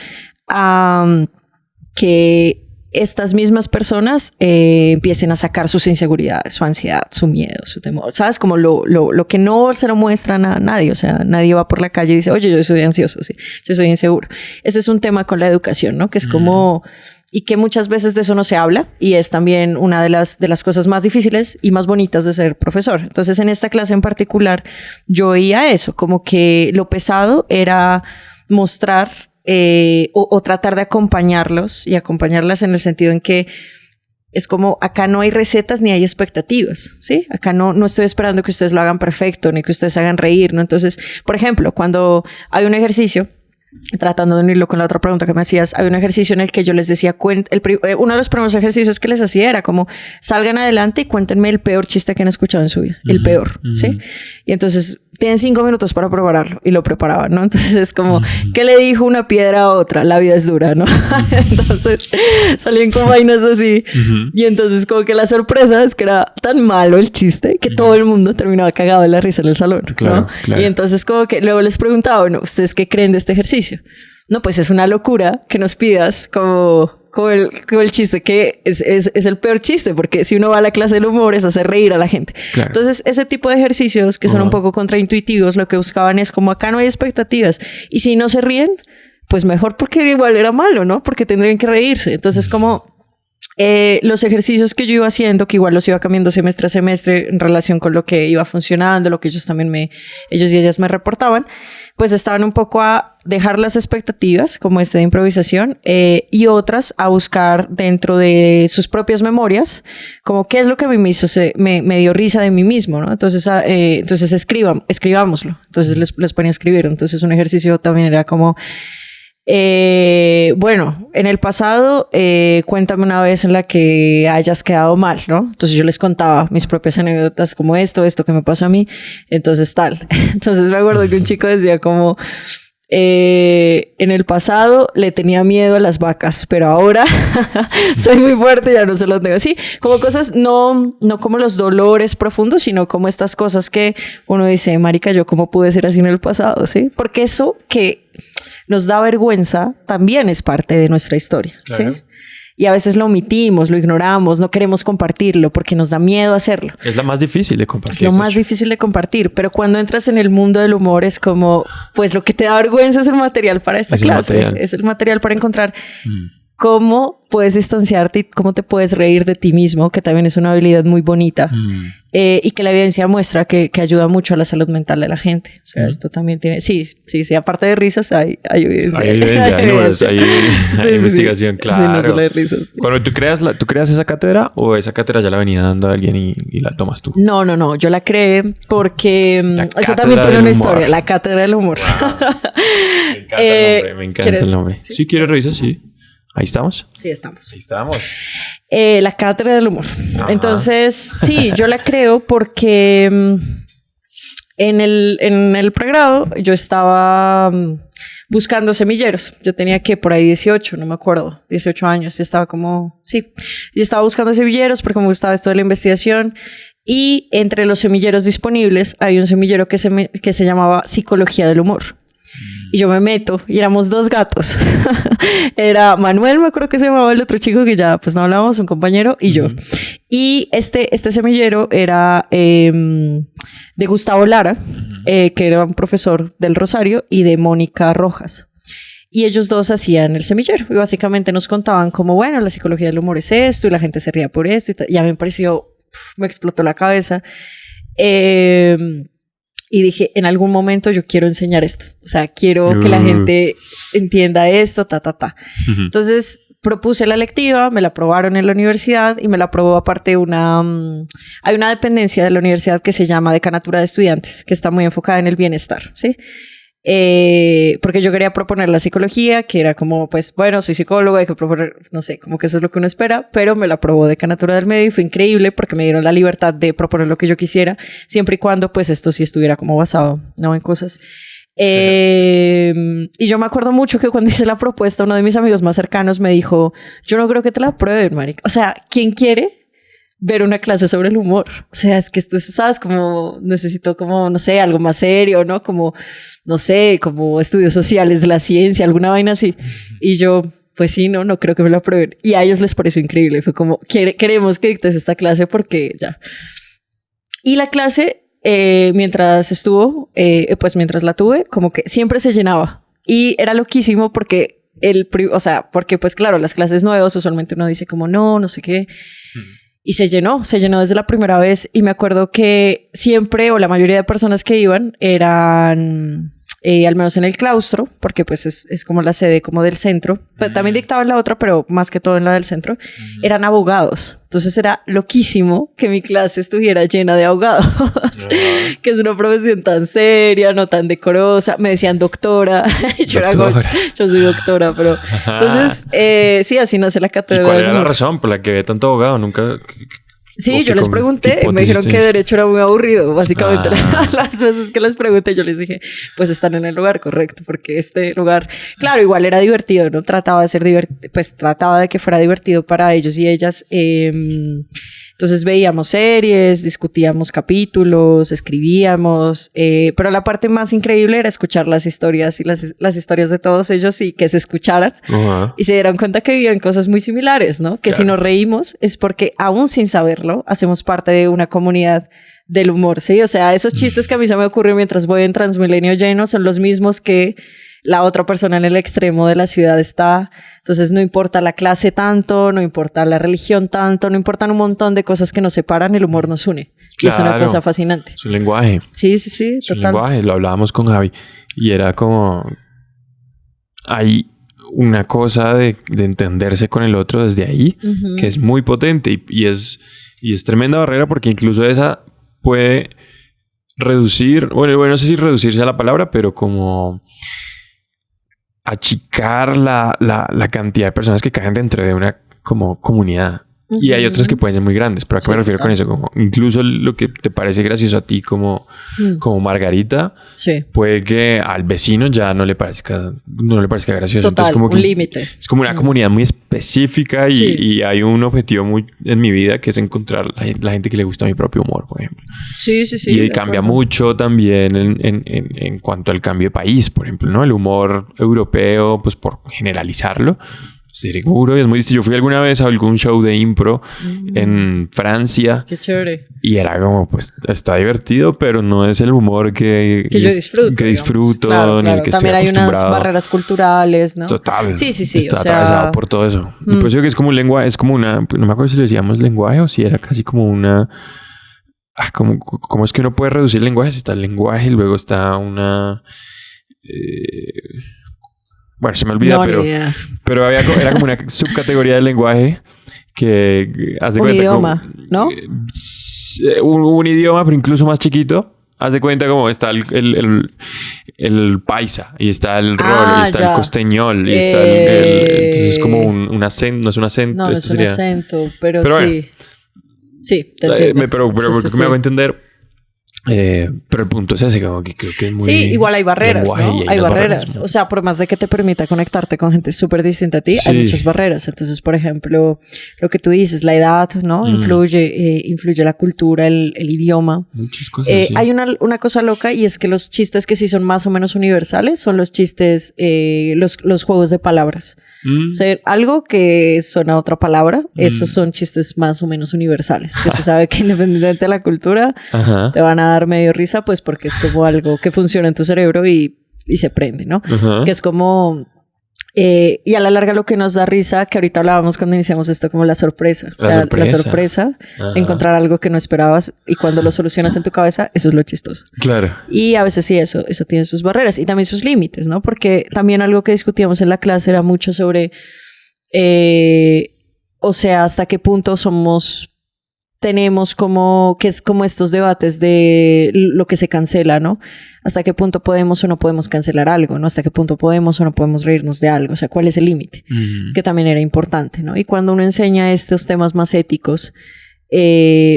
Speaker 2: a que estas mismas personas empiecen a sacar sus inseguridades, su ansiedad, su miedo, su temor, ¿sabes? Como lo que no se lo muestran a nadie, o sea, nadie va por la calle y dice, oye, yo soy ansioso, sí, yo soy inseguro. Ese es un tema con la educación, ¿no? Que es como... Y que muchas veces de eso no se habla y es también una de las cosas más difíciles y más bonitas de ser profesor. Entonces, en esta clase en particular, yo veía eso, como que lo pesado era mostrar o tratar de acompañarlos y acompañarlas en el sentido en que es como acá no hay recetas ni hay expectativas, ¿sí? Acá no estoy esperando que ustedes lo hagan perfecto ni que ustedes hagan reír, ¿no? Entonces, por ejemplo, cuando hay un ejercicio, tratando de unirlo con la otra pregunta que me hacías, hay un ejercicio en el que yo les decía, uno de los primeros ejercicios que les hacía era como, salgan adelante y cuéntenme el peor chiste que han escuchado en su vida, el peor, ¿sí? Y entonces, tienen 5 minutos para prepararlo, y lo preparaban, ¿no? Entonces es como, ¿qué le dijo una piedra a otra? La vida es dura, ¿no? Entonces, salían con vainas así, y entonces como que la sorpresa es que era tan malo el chiste que todo el mundo terminaba cagado de la risa en el salón, ¿no? Claro. Y entonces como que luego les preguntaba, bueno, ¿ustedes qué creen de este ejercicio? No, pues es una locura que nos pidas como el chiste que es el peor chiste, porque si uno va a la clase del humor es hacer reír a la gente. Claro. Entonces, ese tipo de ejercicios que son un poco contraintuitivos, lo que buscaban es como acá no hay expectativas. Y si no se ríen, pues mejor porque igual era malo, ¿no? Porque tendrían que reírse. Entonces, como... los ejercicios que yo iba haciendo, que igual los iba cambiando semestre a semestre en relación con lo que iba funcionando, lo que ellos y ellas me reportaban, pues estaban un poco a dejar las expectativas, como de improvisación, y otras a buscar dentro de sus propias memorias, como qué es lo que a mí me dio risa de mí mismo, ¿no? Entonces escribámoslo. Entonces les ponía a escribir. Entonces un ejercicio también era como... bueno, en el pasado, cuéntame una vez en la que hayas quedado mal, ¿no? Entonces yo les contaba mis propias anécdotas como esto que me pasó a mí, entonces tal. Entonces me acuerdo que un chico decía como, en el pasado le tenía miedo a las vacas, pero ahora soy muy fuerte, ya no se lo tengo. Sí, como cosas, no como los dolores profundos, sino como estas cosas que uno dice, marica, yo cómo pude ser así en el pasado, ¿sí? Porque eso que nos da vergüenza también es parte de nuestra historia, claro. ¿Sí? Y a veces lo omitimos, lo ignoramos, no queremos compartirlo porque nos da miedo hacerlo.
Speaker 1: Es la más difícil de compartir.
Speaker 2: Es lo más difícil de compartir, pero cuando entras en el mundo del humor es como, pues lo que te da vergüenza es el material para esta clase. Es el material para encontrar cómo puedes distanciarte y cómo te puedes reír de ti mismo, que también es una habilidad muy bonita. Y que la evidencia muestra que ayuda mucho a la salud mental de la gente. O sea, esto también tiene... Sí, aparte de risas hay evidencia.
Speaker 1: Hay evidencia, hay investigación, claro.
Speaker 2: Sí, no solo de risas.
Speaker 1: Bueno, ¿tú creas esa cátedra o esa cátedra ya la venía dando a alguien y la tomas tú?
Speaker 2: No, yo la creé porque eso también tiene una historia, la cátedra del humor.
Speaker 1: Wow. Me encanta el nombre. ¿Sí quieres revisar? Sí. ¿Ahí estamos?
Speaker 2: Sí, estamos.
Speaker 1: Ahí estamos.
Speaker 2: La cátedra del humor. Ajá. Entonces, sí, yo la creo porque en el pregrado yo estaba buscando semilleros. Yo tenía que por ahí 18, no me acuerdo, 18 años. Y estaba como, sí, y estaba buscando semilleros porque me gustaba esto de la investigación. Y entre los semilleros disponibles hay un semillero que se llamaba Psicología del Humor. Y yo me meto y éramos 2 gatos. Era Manuel, me acuerdo que se llamaba el otro chico que ya pues no hablábamos, un compañero, y yo. Y este semillero era de Gustavo Lara, que era un profesor del Rosario, y de Mónica Rojas. Y ellos 2 hacían el semillero y básicamente nos contaban como, bueno, la psicología del humor es esto y la gente se ría por esto. Y ya me pareció, me explotó la cabeza. Y dije, en algún momento yo quiero enseñar esto. O sea, quiero que la gente entienda esto, Entonces, propuse la electiva, me la aprobaron en la universidad y me la aprobó aparte hay una dependencia de la universidad que se llama Decanatura de Estudiantes, que está muy enfocada en el bienestar, ¿sí? porque yo quería proponer la psicología, que era como, pues, bueno, soy psicóloga, hay que proponer, no sé, como que eso es lo que uno espera, pero me la aprobó Decanatura del Medio y fue increíble porque me dieron la libertad de proponer lo que yo quisiera, siempre y cuando, pues, esto sí estuviera como basado, ¿no? En cosas. Y yo me acuerdo mucho que cuando hice la propuesta, uno de mis amigos más cercanos me dijo, yo no creo que te la aprueben, marica. O sea, ¿quién quiere ver una clase sobre el humor? O sea, es que esto, ¿sabes? Como necesito como, no sé, algo más serio, ¿no? Como, no sé, como estudios sociales de la ciencia, alguna vaina así. Y yo, pues sí, no creo que me lo aprueben. Y a ellos les pareció increíble. Fue como, queremos que dictes esta clase porque ya. Y la clase, mientras estuvo, pues mientras la tuve, como que siempre se llenaba. Y era loquísimo porque o sea, porque pues claro, las clases nuevas usualmente uno dice como no sé qué. Y se llenó desde la primera vez. Y me acuerdo que siempre, o la mayoría de personas que iban, eran, al menos en el claustro, porque pues es como la sede como del centro. Pero también dictaba en la otra, pero más que todo en la del centro. Eran abogados. Entonces era loquísimo que mi clase estuviera llena de abogados. Que es una profesión tan seria, no tan decorosa. Me decían doctora. Yo soy doctora, pero... Entonces, sí, así nace la cátedra.
Speaker 1: ¿Y cuál era la razón por la que ve tanto abogado? Nunca...
Speaker 2: Sí, yo les pregunté, me dijeron que derecho era muy aburrido, básicamente. Las veces que les pregunté, yo les dije, pues están en el lugar correcto, porque este lugar, claro, igual era divertido, ¿no? Trataba de ser divertido, pues trataba de que fuera divertido para ellos y ellas. Entonces veíamos series, discutíamos capítulos, escribíamos, pero la parte más increíble era escuchar las historias y las historias de todos ellos y que se escucharan y se dieran cuenta que vivían cosas muy similares, ¿no? Que si nos reímos es porque aún sin saberlo hacemos parte de una comunidad del humor, ¿sí? O sea, esos chistes que a mí se me ocurren mientras voy en Transmilenio lleno son los mismos que la otra persona en el extremo de la ciudad está. Entonces no importa la clase tanto, no importa la religión tanto, no importan un montón de cosas que nos separan, el humor nos une. Y es una cosa fascinante.
Speaker 1: Es un lenguaje.
Speaker 2: Sí,
Speaker 1: total. Es un lenguaje, lo hablábamos con Javi. Y era como... Hay una cosa de entenderse con el otro desde ahí, que es muy potente. Y es tremenda barrera porque incluso esa puede reducir... Bueno, no sé si reducirse a la palabra, pero como... achicar la cantidad de personas que caen dentro de una como comunidad. Y hay otras que pueden ser muy grandes. ¿Pero a qué me refiero con eso? Como incluso lo que te parece gracioso a ti como Margarita, puede que al vecino ya no le parezca gracioso.
Speaker 2: Total,
Speaker 1: entonces, como
Speaker 2: un límite.
Speaker 1: Es como una comunidad muy específica y hay un objetivo muy en mi vida que es encontrar la gente que le gusta mi propio humor, por ejemplo.
Speaker 2: Sí.
Speaker 1: Y cambia mucho también en cuanto al cambio de país, por ejemplo, ¿no? El humor europeo, pues por generalizarlo, seguro, es muy distinto. Yo fui alguna vez a algún show de impro en Francia.
Speaker 2: Qué chévere.
Speaker 1: Y era como, pues, está divertido, pero no es el humor que
Speaker 2: yo disfruto.
Speaker 1: Que disfruto,
Speaker 2: claro.
Speaker 1: Ni el que
Speaker 2: también
Speaker 1: estoy acostumbrado.
Speaker 2: Hay unas barreras culturales, ¿no?
Speaker 1: Total.
Speaker 2: Sí.
Speaker 1: Está atravesado por todo eso. Y pues yo que es como un lenguaje, es como una... No me acuerdo si le decíamos lenguaje o si era casi como una... ¿Cómo es que uno puede reducir lenguajes? Está el lenguaje y luego está una... Bueno, se me olvida, pero era como una subcategoría del lenguaje que... Haz de
Speaker 2: un
Speaker 1: cuenta,
Speaker 2: idioma, ¿no?
Speaker 1: Un idioma, pero incluso más chiquito. Haz de cuenta como está el paisa, y está el rol, y está el costeñol, y está entonces es como un acento, no es un acento.
Speaker 2: No,
Speaker 1: esto
Speaker 2: es un acento, pero sí.
Speaker 1: Bueno,
Speaker 2: sí, te entiendo.
Speaker 1: Pero me hago entender... pero el punto es ese, como que creo que es muy...
Speaker 2: Sí, igual hay barreras, ¿no? Hay barreras.
Speaker 1: ¿no?
Speaker 2: O sea, por más de que te permita conectarte con gente súper distinta a ti, hay muchas barreras. Entonces, por ejemplo, lo que tú dices, la edad, ¿no? Influye la cultura, el idioma.
Speaker 1: Muchas cosas,
Speaker 2: Hay una cosa loca y es que los chistes que sí son más o menos universales son los chistes, los juegos de palabras. Ser algo que suena a otra palabra, esos son chistes más o menos universales, que se sabe que independientemente de la cultura, te van a dar medio risa, pues porque es como algo que funciona en tu cerebro y se prende, ¿no? Que es como... y a la larga lo que nos da risa, que ahorita hablábamos cuando iniciamos esto, como la sorpresa. La sorpresa de encontrar algo que no esperabas y cuando lo solucionas en tu cabeza, eso es lo chistoso.
Speaker 1: Claro.
Speaker 2: Y a veces sí, eso tiene sus barreras y también sus límites, ¿no? Porque también algo que discutíamos en la clase era mucho sobre, o sea, hasta qué punto somos tenemos como, que es como estos debates de lo que se cancela, ¿no? Hasta qué punto podemos o no podemos cancelar algo, ¿no? Hasta qué punto podemos o no podemos reírnos de algo, o sea, ¿cuál es el límite? Que también era importante, ¿no? Y cuando uno enseña estos temas más éticos,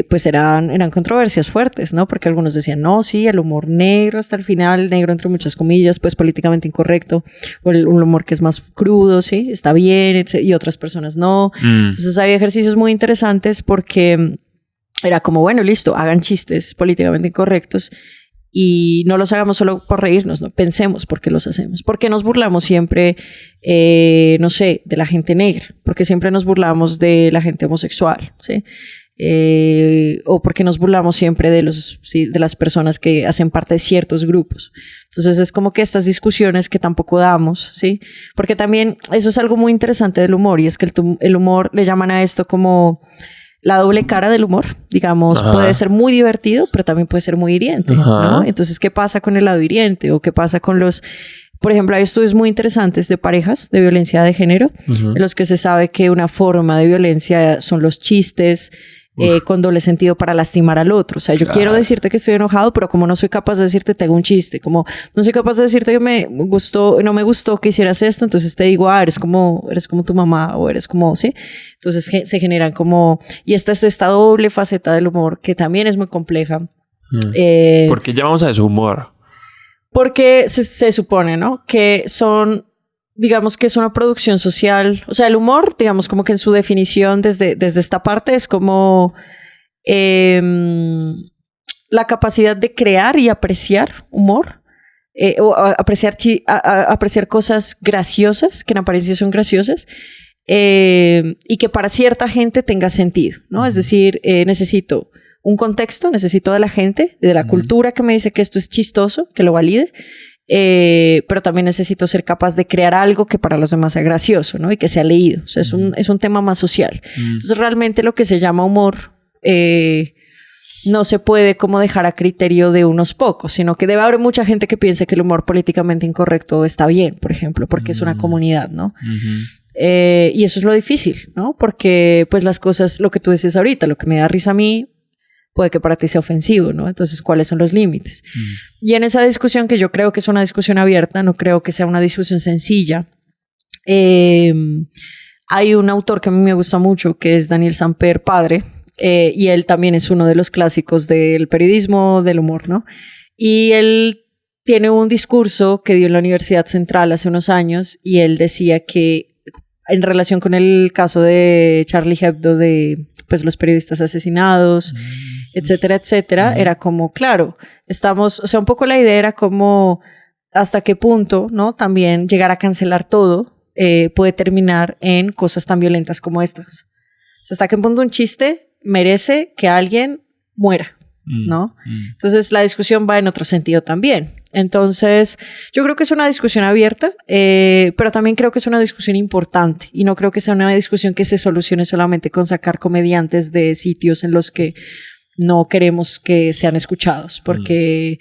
Speaker 2: pues eran controversias fuertes, ¿no? Porque algunos decían, no, sí, el humor negro hasta el final, negro entre muchas comillas, pues políticamente incorrecto, o el humor que es más crudo, sí, está bien, y otras personas no. Entonces había ejercicios muy interesantes porque era como, bueno, listo, hagan chistes políticamente incorrectos y no los hagamos solo por reírnos, no pensemos por qué los hacemos. ¿Por qué nos burlamos siempre, no sé, de la gente negra? Porque siempre nos burlamos de la gente homosexual, ¿sí? O porque nos burlamos siempre de las personas que hacen parte de ciertos grupos. Entonces es como que estas discusiones que tampoco damos, ¿sí? Porque también eso es algo muy interesante del humor, y es que el humor, le llaman a esto como la doble cara del humor, digamos. Ajá. Puede ser muy divertido, pero también puede ser muy hiriente, ¿no? Entonces, ¿qué pasa con el lado hiriente? ¿O qué pasa con los... Por ejemplo, hay estudios muy interesantes de parejas de violencia de género, en los que se sabe que una forma de violencia son los chistes con doble sentido para lastimar al otro. O sea, yo quiero decirte que estoy enojado, pero como no soy capaz de decirte, te hago un chiste. Como no soy capaz de decirte que no me gustó que hicieras esto, entonces te digo, eres como tu mamá, o eres como, ¿sí? Entonces se generan como... Y esta es esta doble faceta del humor que también es muy compleja.
Speaker 1: ¿Por qué llamamos a eso humor?
Speaker 2: Porque se supone, ¿no? Que son... Digamos que es una producción social. O sea, el humor, digamos, como que en su definición desde esta parte es como la capacidad de crear y apreciar humor, o apreciar cosas graciosas, que en apariencia son graciosas, y que para cierta gente tenga sentido, ¿no? Es decir, necesito un contexto, necesito de la gente, de la cultura que me dice que esto es chistoso, que lo valide. Pero también necesito ser capaz de crear algo que para los demás sea gracioso, ¿no? Y que sea leído. O sea, es un tema más social. Entonces, realmente lo que se llama humor no se puede como dejar a criterio de unos pocos, sino que debe haber mucha gente que piense que el humor políticamente incorrecto está bien, por ejemplo, porque es una comunidad, ¿no? Y eso es lo difícil, ¿no? Porque pues las cosas, lo que tú dices ahorita, lo que me da risa a mí, puede que para ti sea ofensivo, ¿no? Entonces, ¿cuáles son los límites? Y en esa discusión, que yo creo que es una discusión abierta, no creo que sea una discusión sencilla, hay un autor que a mí me gusta mucho, que es Daniel Samper, padre, y él también es uno de los clásicos del periodismo, del humor, ¿no? Y él tiene un discurso que dio en la Universidad Central hace unos años, y él decía que en relación con el caso de Charlie Hebdo, de pues los periodistas asesinados, etcétera, etcétera, era como, claro, o sea, un poco la idea era como hasta qué punto, ¿no? También llegar a cancelar todo puede terminar en cosas tan violentas como estas. O sea, hasta qué punto un chiste merece que alguien muera, ¿no? Entonces la discusión va en otro sentido también. Entonces, yo creo que es una discusión abierta, pero también creo que es una discusión importante, y no creo que sea una discusión que se solucione solamente con sacar comediantes de sitios en los que no queremos que sean escuchados, porque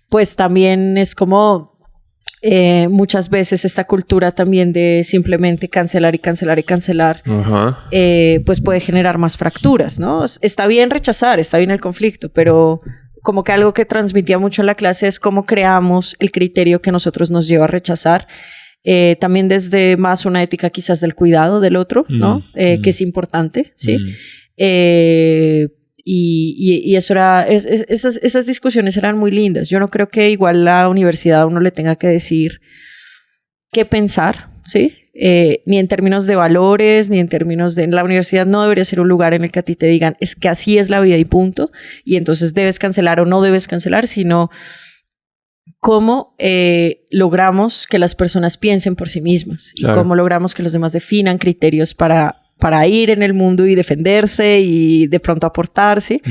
Speaker 2: pues también es como muchas veces esta cultura también de simplemente cancelar y cancelar y cancelar, pues puede generar más fracturas, ¿no? Está bien rechazar, está bien el conflicto, pero como que algo que transmitía mucho en la clase es cómo creamos el criterio que nosotros nos lleva a rechazar, también desde más una ética quizás del cuidado del otro, ¿no? Que es importante, ¿sí? Y eso era, esas discusiones eran muy lindas. Yo no creo que igual la universidad a uno le tenga que decir qué pensar, ¿sí? Ni en términos de valores, ni en términos de... La universidad no debería ser un lugar en el que a ti te digan es que así es la vida y punto, y entonces debes cancelar o no debes cancelar, sino cómo logramos que las personas piensen por sí mismas, claro, y cómo logramos que los demás definan criterios para ir en el mundo y defenderse y de pronto aportarse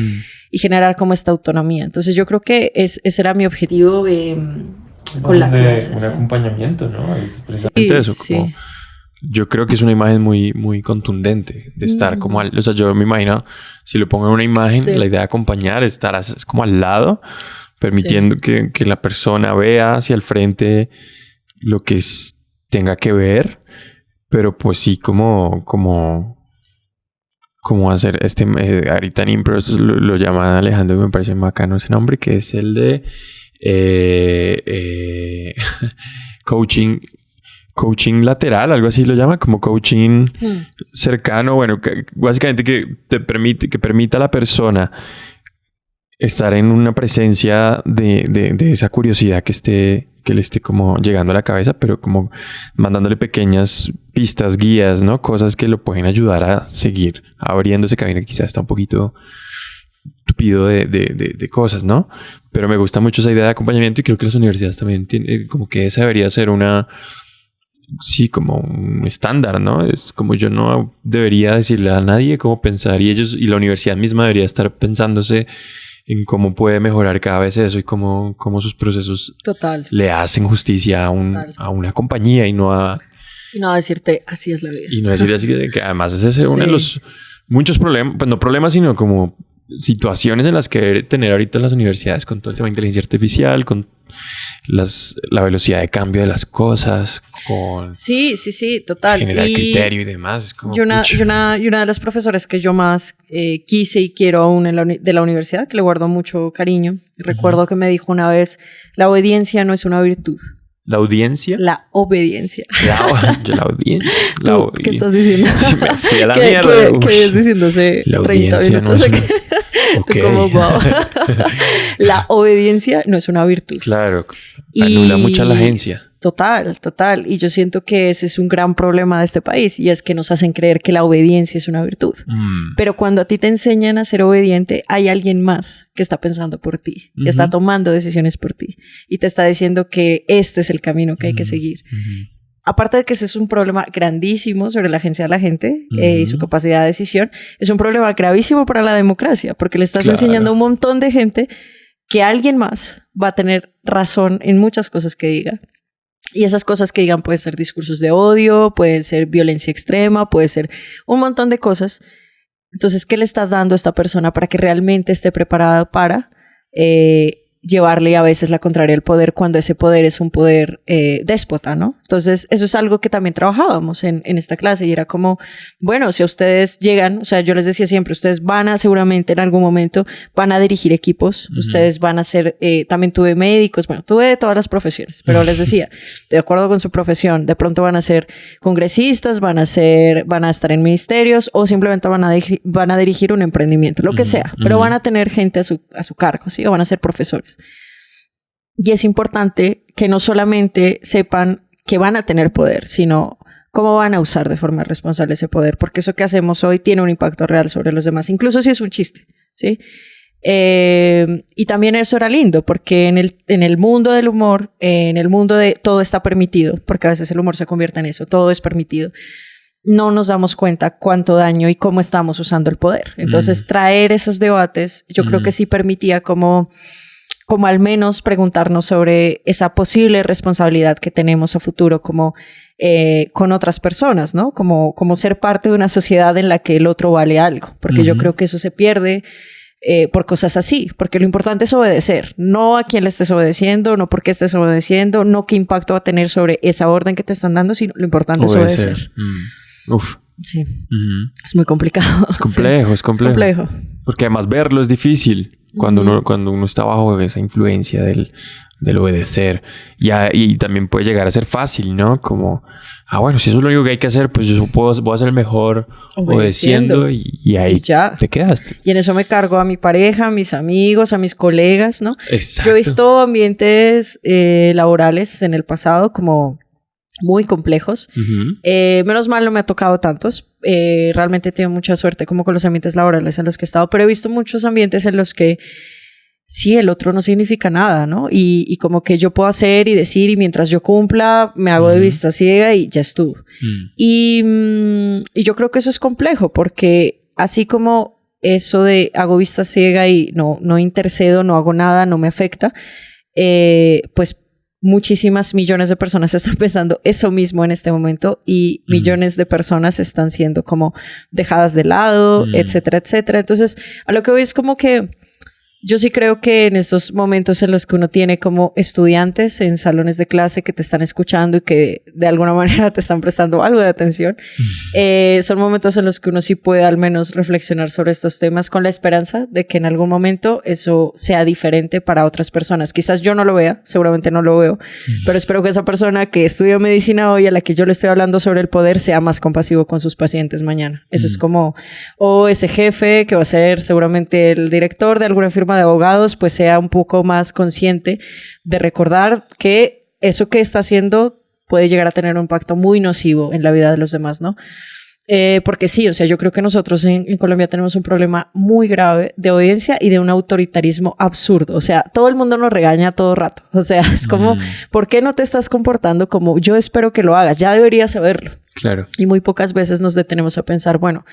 Speaker 2: y generar como esta autonomía. Entonces yo creo que ese era mi objetivo con la clase.
Speaker 1: Un acompañamiento, ¿no? Es precisamente eso. Como, yo creo que es una imagen muy, muy contundente de estar como o sea, yo me imagino, si lo pongo en una imagen, la idea de acompañar es estar como al lado, permitiendo que la persona vea hacia el frente lo que tenga que ver, pero pues sí como cómo hacer ahorita en Impro lo llama Alejandro y me parece bacano ese nombre, que es el de coaching lateral, algo así lo llama, como coaching cercano, bueno, básicamente que permita a la persona estar en una presencia de esa curiosidad que le esté como llegando a la cabeza, pero como mandándole pequeñas pistas, guías, ¿no? Cosas que lo pueden ayudar a seguir abriendo ese camino que quizás está un poquito tupido de cosas, ¿no? Pero me gusta mucho esa idea de acompañamiento y creo que las universidades también tienen, como que esa debería ser como un estándar, ¿no? Es como yo no debería decirle a nadie cómo pensar y la universidad misma debería estar pensándose en cómo puede mejorar cada vez eso y cómo sus procesos le hacen justicia a una compañía y no a
Speaker 2: decirte así es la vida.
Speaker 1: Y no decirte así que además ese es uno de los muchos problemas, pues no problemas, sino como situaciones en las que debe tener ahorita las universidades con todo el tema de inteligencia artificial, con la velocidad de cambio de las cosas, con
Speaker 2: sí, total,
Speaker 1: generar criterio y demás. Es como,
Speaker 2: y una de las profesoras que yo más quise y quiero aún de la universidad, que le guardo mucho cariño, recuerdo que me dijo una vez: la obediencia no es una virtud.
Speaker 1: ¿La audiencia?
Speaker 2: La obediencia.
Speaker 1: La audiencia.
Speaker 2: ¿Qué estás diciendo?
Speaker 1: Sí, me fui a la mierda.
Speaker 2: ¿Qué es diciéndose?
Speaker 1: La audiencia no es
Speaker 2: okay. Como, wow. La obediencia no es una virtud.
Speaker 1: Claro. Anula mucho la agencia.
Speaker 2: Total. Y yo siento que ese es un gran problema de este país, y es que nos hacen creer que la obediencia es una virtud. Pero cuando a ti te enseñan a ser obediente, hay alguien más que está pensando por ti, que está tomando decisiones por ti y te está diciendo que este es el camino que hay que seguir. Aparte de que ese es un problema grandísimo sobre la agencia de la gente y su capacidad de decisión, es un problema gravísimo para la democracia, porque le estás enseñando a un montón de gente que alguien más va a tener razón en muchas cosas que diga. Y esas cosas que digan pueden ser discursos de odio, pueden ser violencia extrema, puede ser un montón de cosas. Entonces, ¿qué le estás dando a esta persona para que realmente esté preparada para llevarle a veces la contraria al poder, cuando ese poder es un poder déspota, ¿no? Entonces, eso es algo que también trabajábamos en esta clase, y era como, bueno, si a ustedes llegan, o sea, yo les decía siempre, ustedes seguramente en algún momento van a dirigir equipos, ustedes van a ser, también tuve médicos, bueno, tuve de todas las profesiones, pero les decía, de acuerdo con su profesión, de pronto van a ser congresistas, van a estar en ministerios, o simplemente van a dirigir un emprendimiento, lo que sea, pero van a tener gente a su cargo, ¿sí? O van a ser profesores. Y es importante que no solamente sepan que van a tener poder, sino cómo van a usar de forma responsable ese poder, porque eso que hacemos hoy tiene un impacto real sobre los demás, incluso si es un chiste, ¿sí? Y también eso era lindo, porque en el mundo del humor, en el mundo de todo está permitido, porque a veces el humor se convierte en eso, todo es permitido. No nos damos cuenta cuánto daño y cómo estamos usando el poder. Entonces, traer esos debates, yo creo que sí permitía como al menos preguntarnos sobre esa posible responsabilidad que tenemos a futuro como con otras personas, ¿no? Como ser parte de una sociedad en la que el otro vale algo, porque yo creo que eso se pierde por cosas así, porque lo importante es obedecer, no a quién le estés obedeciendo, no por qué estés obedeciendo, no qué impacto va a tener sobre esa orden que te están dando, sino lo importante es obedecer.
Speaker 1: Uf.
Speaker 2: Sí. Es muy complicado.
Speaker 1: Es complejo,
Speaker 2: sí.
Speaker 1: es complejo. Porque además verlo es difícil cuando uno está bajo esa influencia del obedecer. Y también puede llegar a ser fácil, ¿no? Como, bueno, si eso es lo único que hay que hacer, pues yo voy a ser el mejor obedeciendo y ahí ya te quedas.
Speaker 2: Y en eso me cargo a mi pareja, a mis amigos, a mis colegas, ¿no?
Speaker 1: Exacto.
Speaker 2: Yo he visto ambientes laborales en el pasado como muy complejos. Menos mal no me ha tocado tantos. Realmente he tenido mucha suerte como con los ambientes laborales en los que he estado, pero he visto muchos ambientes en los que sí, el otro no significa nada, ¿no? Y como que yo puedo hacer y decir, y mientras yo cumpla, me hago de vista ciega y ya estuvo. Y yo creo que eso es complejo, porque así como eso de hago vista ciega y no intercedo, no hago nada, no me afecta, pues muchísimas millones de personas están pensando eso mismo en este momento, y millones de personas están siendo como dejadas de lado, etcétera, etcétera. Entonces, a lo que voy es como que Yo sí creo que en esos momentos en los que uno tiene como estudiantes en salones de clase que te están escuchando y que de alguna manera te están prestando algo de atención, son momentos en los que uno sí puede al menos reflexionar sobre estos temas con la esperanza de que en algún momento eso sea diferente para otras personas. Quizás yo no lo vea, seguramente no lo veo, pero espero que esa persona que estudia medicina hoy, a la que yo le estoy hablando sobre el poder, sea más compasivo con sus pacientes mañana. Eso es como, o ese jefe que va a ser seguramente el director de alguna firma de abogados, pues sea un poco más consciente de recordar que eso que está haciendo puede llegar a tener un impacto muy nocivo en la vida de los demás, ¿no? Porque sí, o sea, yo creo que nosotros en Colombia tenemos un problema muy grave de obediencia y de un autoritarismo absurdo. O sea, todo el mundo nos regaña todo rato. O sea, es como, ¿por qué no te estás comportando como yo espero que lo hagas? Ya deberías saberlo.
Speaker 1: Claro.
Speaker 2: Y muy pocas veces nos detenemos a pensar, bueno,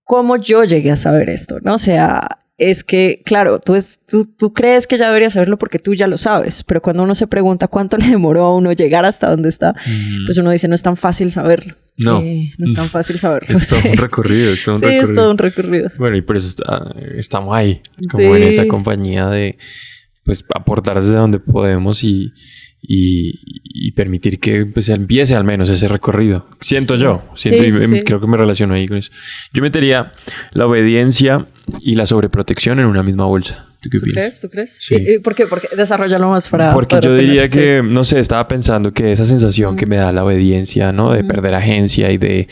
Speaker 2: ¿cómo yo llegué a saber esto? ¿No? O sea, es que, claro, tú crees que ya deberías saberlo porque tú ya lo sabes, pero cuando uno se pregunta cuánto le demoró a uno llegar hasta donde está, pues uno dice, no es tan fácil saberlo.
Speaker 1: No.
Speaker 2: No es tan fácil saberlo.
Speaker 1: Es todo un recorrido, es todo un recorrido.
Speaker 2: Sí, es todo un recorrido.
Speaker 1: Bueno, y por eso estamos ahí, como en esa compañía de, pues, aportar desde donde podemos y permitir que pues, empiece al menos ese recorrido. Siento yo. Creo que me relaciono ahí con eso. Yo metería la obediencia y la sobreprotección en una misma bolsa. ¿Tú qué opinas?
Speaker 2: ¿Tú crees?
Speaker 1: Sí.
Speaker 2: ¿Por qué? Porque desarrollalo más para...
Speaker 1: Porque yo diría que, no sé, estaba pensando que esa sensación que me da la obediencia, ¿no? De perder agencia y de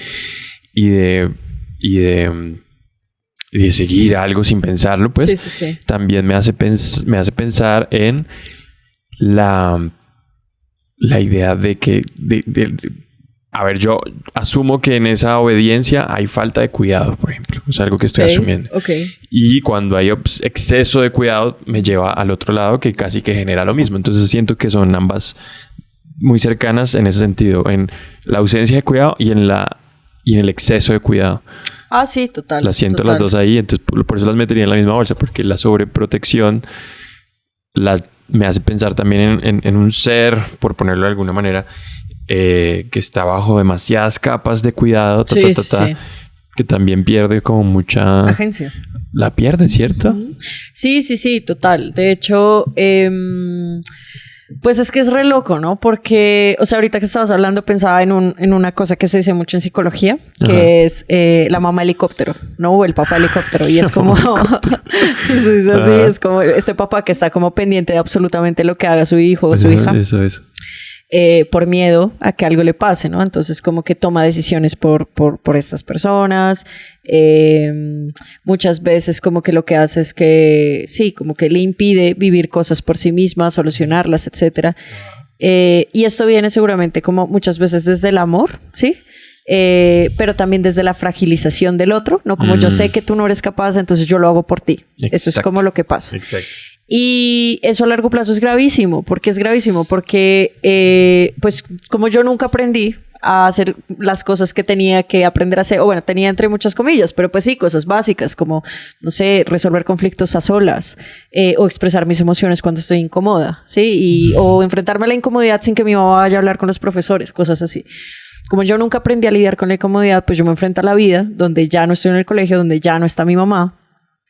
Speaker 1: seguir algo sin pensarlo, pues también me hace pensar en la idea de que a ver, yo asumo que en esa obediencia hay falta de cuidado, por ejemplo. Es algo que estoy asumiendo. Y cuando hay exceso de cuidado, me lleva al otro lado que casi que genera lo mismo. Entonces siento que son ambas muy cercanas en ese sentido, en la ausencia de cuidado y en el exceso de cuidado.
Speaker 2: Ah, sí, total.
Speaker 1: Las siento las dos ahí, entonces por eso las metería en la misma bolsa, porque la sobreprotección me hace pensar también en un ser, por ponerlo de alguna manera, que está bajo demasiadas capas de cuidado, que también pierde como mucha...
Speaker 2: agencia.
Speaker 1: La pierde, ¿cierto?
Speaker 2: Sí, total. De hecho, pues es que es re loco, ¿no? Porque, o sea, ahorita que estabas hablando pensaba en una cosa que se dice mucho en psicología, que es la mamá helicóptero, ¿no? O el papá helicóptero. Y es como... sí, así. Es como este papá que está como pendiente de absolutamente lo que haga su hijo o su hija.
Speaker 1: Eso.
Speaker 2: Por miedo a que algo le pase, ¿no? Entonces como que toma decisiones por estas personas. Muchas veces como que lo que hace es que, sí, como que le impide vivir cosas por sí misma, solucionarlas, etcétera. Y esto viene seguramente como muchas veces desde el amor, ¿sí? Pero también desde la fragilización del otro, ¿no? Como yo sé que tú no eres capaz, entonces yo lo hago por ti. Exacto. Eso es como lo que pasa.
Speaker 1: Exacto.
Speaker 2: Y eso a largo plazo es gravísimo. ¿Por qué es gravísimo? Porque, pues, como yo nunca aprendí a hacer las cosas que tenía que aprender a hacer, o bueno, tenía entre muchas comillas, pero pues sí, cosas básicas como, no sé, resolver conflictos a solas, o expresar mis emociones cuando estoy incómoda, ¿sí? O enfrentarme a la incomodidad sin que mi mamá vaya a hablar con los profesores, cosas así. Como yo nunca aprendí a lidiar con la incomodidad, pues yo me enfrento a la vida donde ya no estoy en el colegio, donde ya no está mi mamá,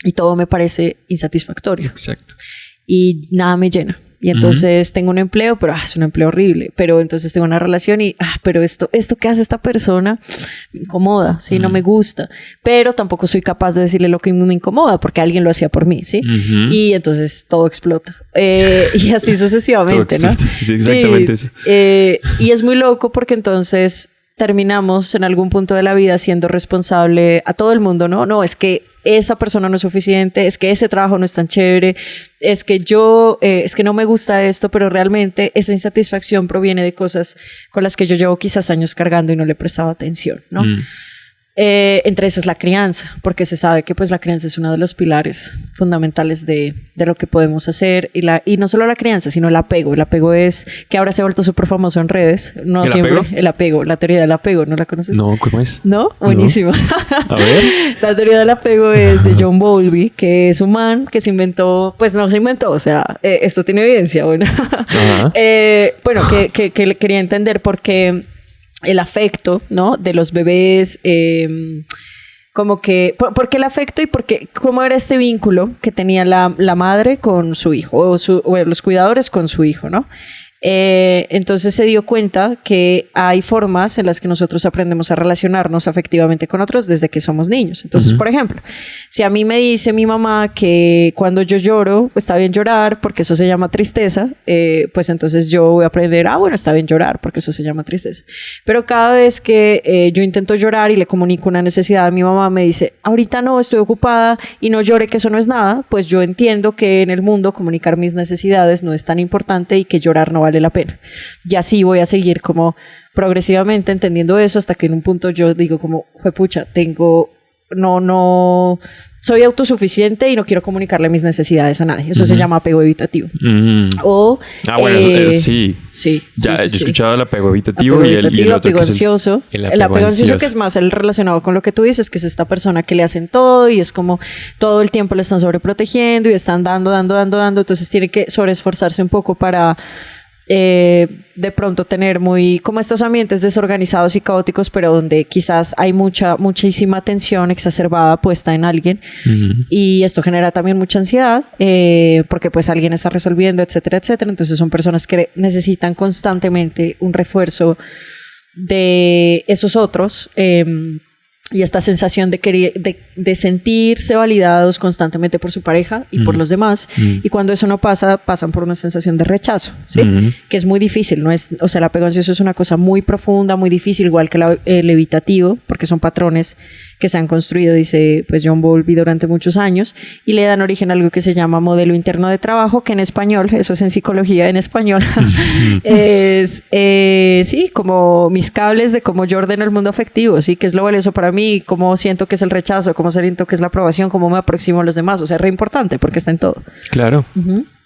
Speaker 2: y todo me parece insatisfactorio.
Speaker 1: Exacto.
Speaker 2: Y nada me llena. Y entonces tengo un empleo, pero es un empleo horrible. Pero entonces tengo una relación y, pero esto que hace esta persona me incomoda, ¿sí? No me gusta. Pero tampoco soy capaz de decirle lo que me incomoda porque alguien lo hacía por mí, ¿sí? Y entonces todo explota. Y así sucesivamente, ¿no?
Speaker 1: Sí, exactamente eso.
Speaker 2: Y es muy loco porque entonces terminamos en algún punto de la vida siendo responsable a todo el mundo, ¿no? No, es que esa persona no es suficiente, es que ese trabajo no es tan chévere, es que es que no me gusta esto, pero realmente esa insatisfacción proviene de cosas con las que yo llevo quizás años cargando y no le he prestado atención, ¿no? Entre esas la crianza, porque se sabe que pues la crianza es uno de los pilares fundamentales de lo que podemos hacer y no solo la crianza, sino el apego. El apego es que ahora se ha vuelto súper famoso en redes. No ¿El siempre apego? El apego, la teoría del apego, ¿no la conoces?
Speaker 1: No, ¿cómo es?
Speaker 2: ¿No? Buenísimo.
Speaker 1: No. A ver.
Speaker 2: La teoría del apego es de John Bowlby, que es un man que se inventó, pues no se inventó, o sea, esto tiene evidencia, bueno. Bueno, que le quería entender porque el afecto, ¿no? De los bebés, como que, ¿por qué el afecto y cómo era este vínculo que tenía la madre con su hijo o los cuidadores con su hijo, ¿no? Entonces se dio cuenta que hay formas en las que nosotros aprendemos a relacionarnos afectivamente con otros desde que somos niños. Entonces, por ejemplo, si a mí me dice mi mamá que cuando yo lloro, está bien llorar porque eso se llama tristeza, pues entonces yo voy a aprender, bueno, está bien llorar porque eso se llama tristeza. Pero cada vez que yo intento llorar y le comunico una necesidad a mi mamá, me dice, ahorita no, estoy ocupada y no llore, que eso no es nada, pues yo entiendo que en el mundo comunicar mis necesidades no es tan importante y que llorar no vale la pena. Y así voy a seguir como progresivamente entendiendo eso hasta que en un punto yo digo como, juepucha, no soy autosuficiente y no quiero comunicarle mis necesidades a nadie. Eso se llama apego evitativo.
Speaker 1: Bueno, sí. Ya he escuchado el apego evitativo y el
Speaker 2: apego ansioso. El apego ansioso, que es más el relacionado con lo que tú dices, que es esta persona que le hacen todo y es como todo el tiempo le están sobreprotegiendo y están dando. Entonces tiene que sobreesforzarse un poco para de pronto tener muy como estos ambientes desorganizados y caóticos, pero donde quizás hay muchísima tensión exacerbada puesta en alguien y esto genera también mucha ansiedad porque pues alguien está resolviendo, etcétera. Entonces son personas que necesitan constantemente un refuerzo de esos otros y esta sensación de sentirse validados constantemente por su pareja y por los demás. Y cuando eso no pasa, pasan por una sensación de rechazo, ¿sí? Que es muy difícil, ¿no? O sea, el apego ansioso es una cosa muy profunda, muy difícil, igual que el evitativo, porque son patrones que se han construido, dice pues John Bowlby, durante muchos años, y le dan origen a algo que se llama modelo interno de trabajo, que en español, eso es en psicología en español, es sí, como mis cables de cómo yo ordeno el mundo afectivo, sí, que es lo valioso para mí, cómo siento que es el rechazo, cómo siento que es la aprobación, cómo me aproximo a los demás, o sea, es re importante porque está en todo.
Speaker 1: Claro.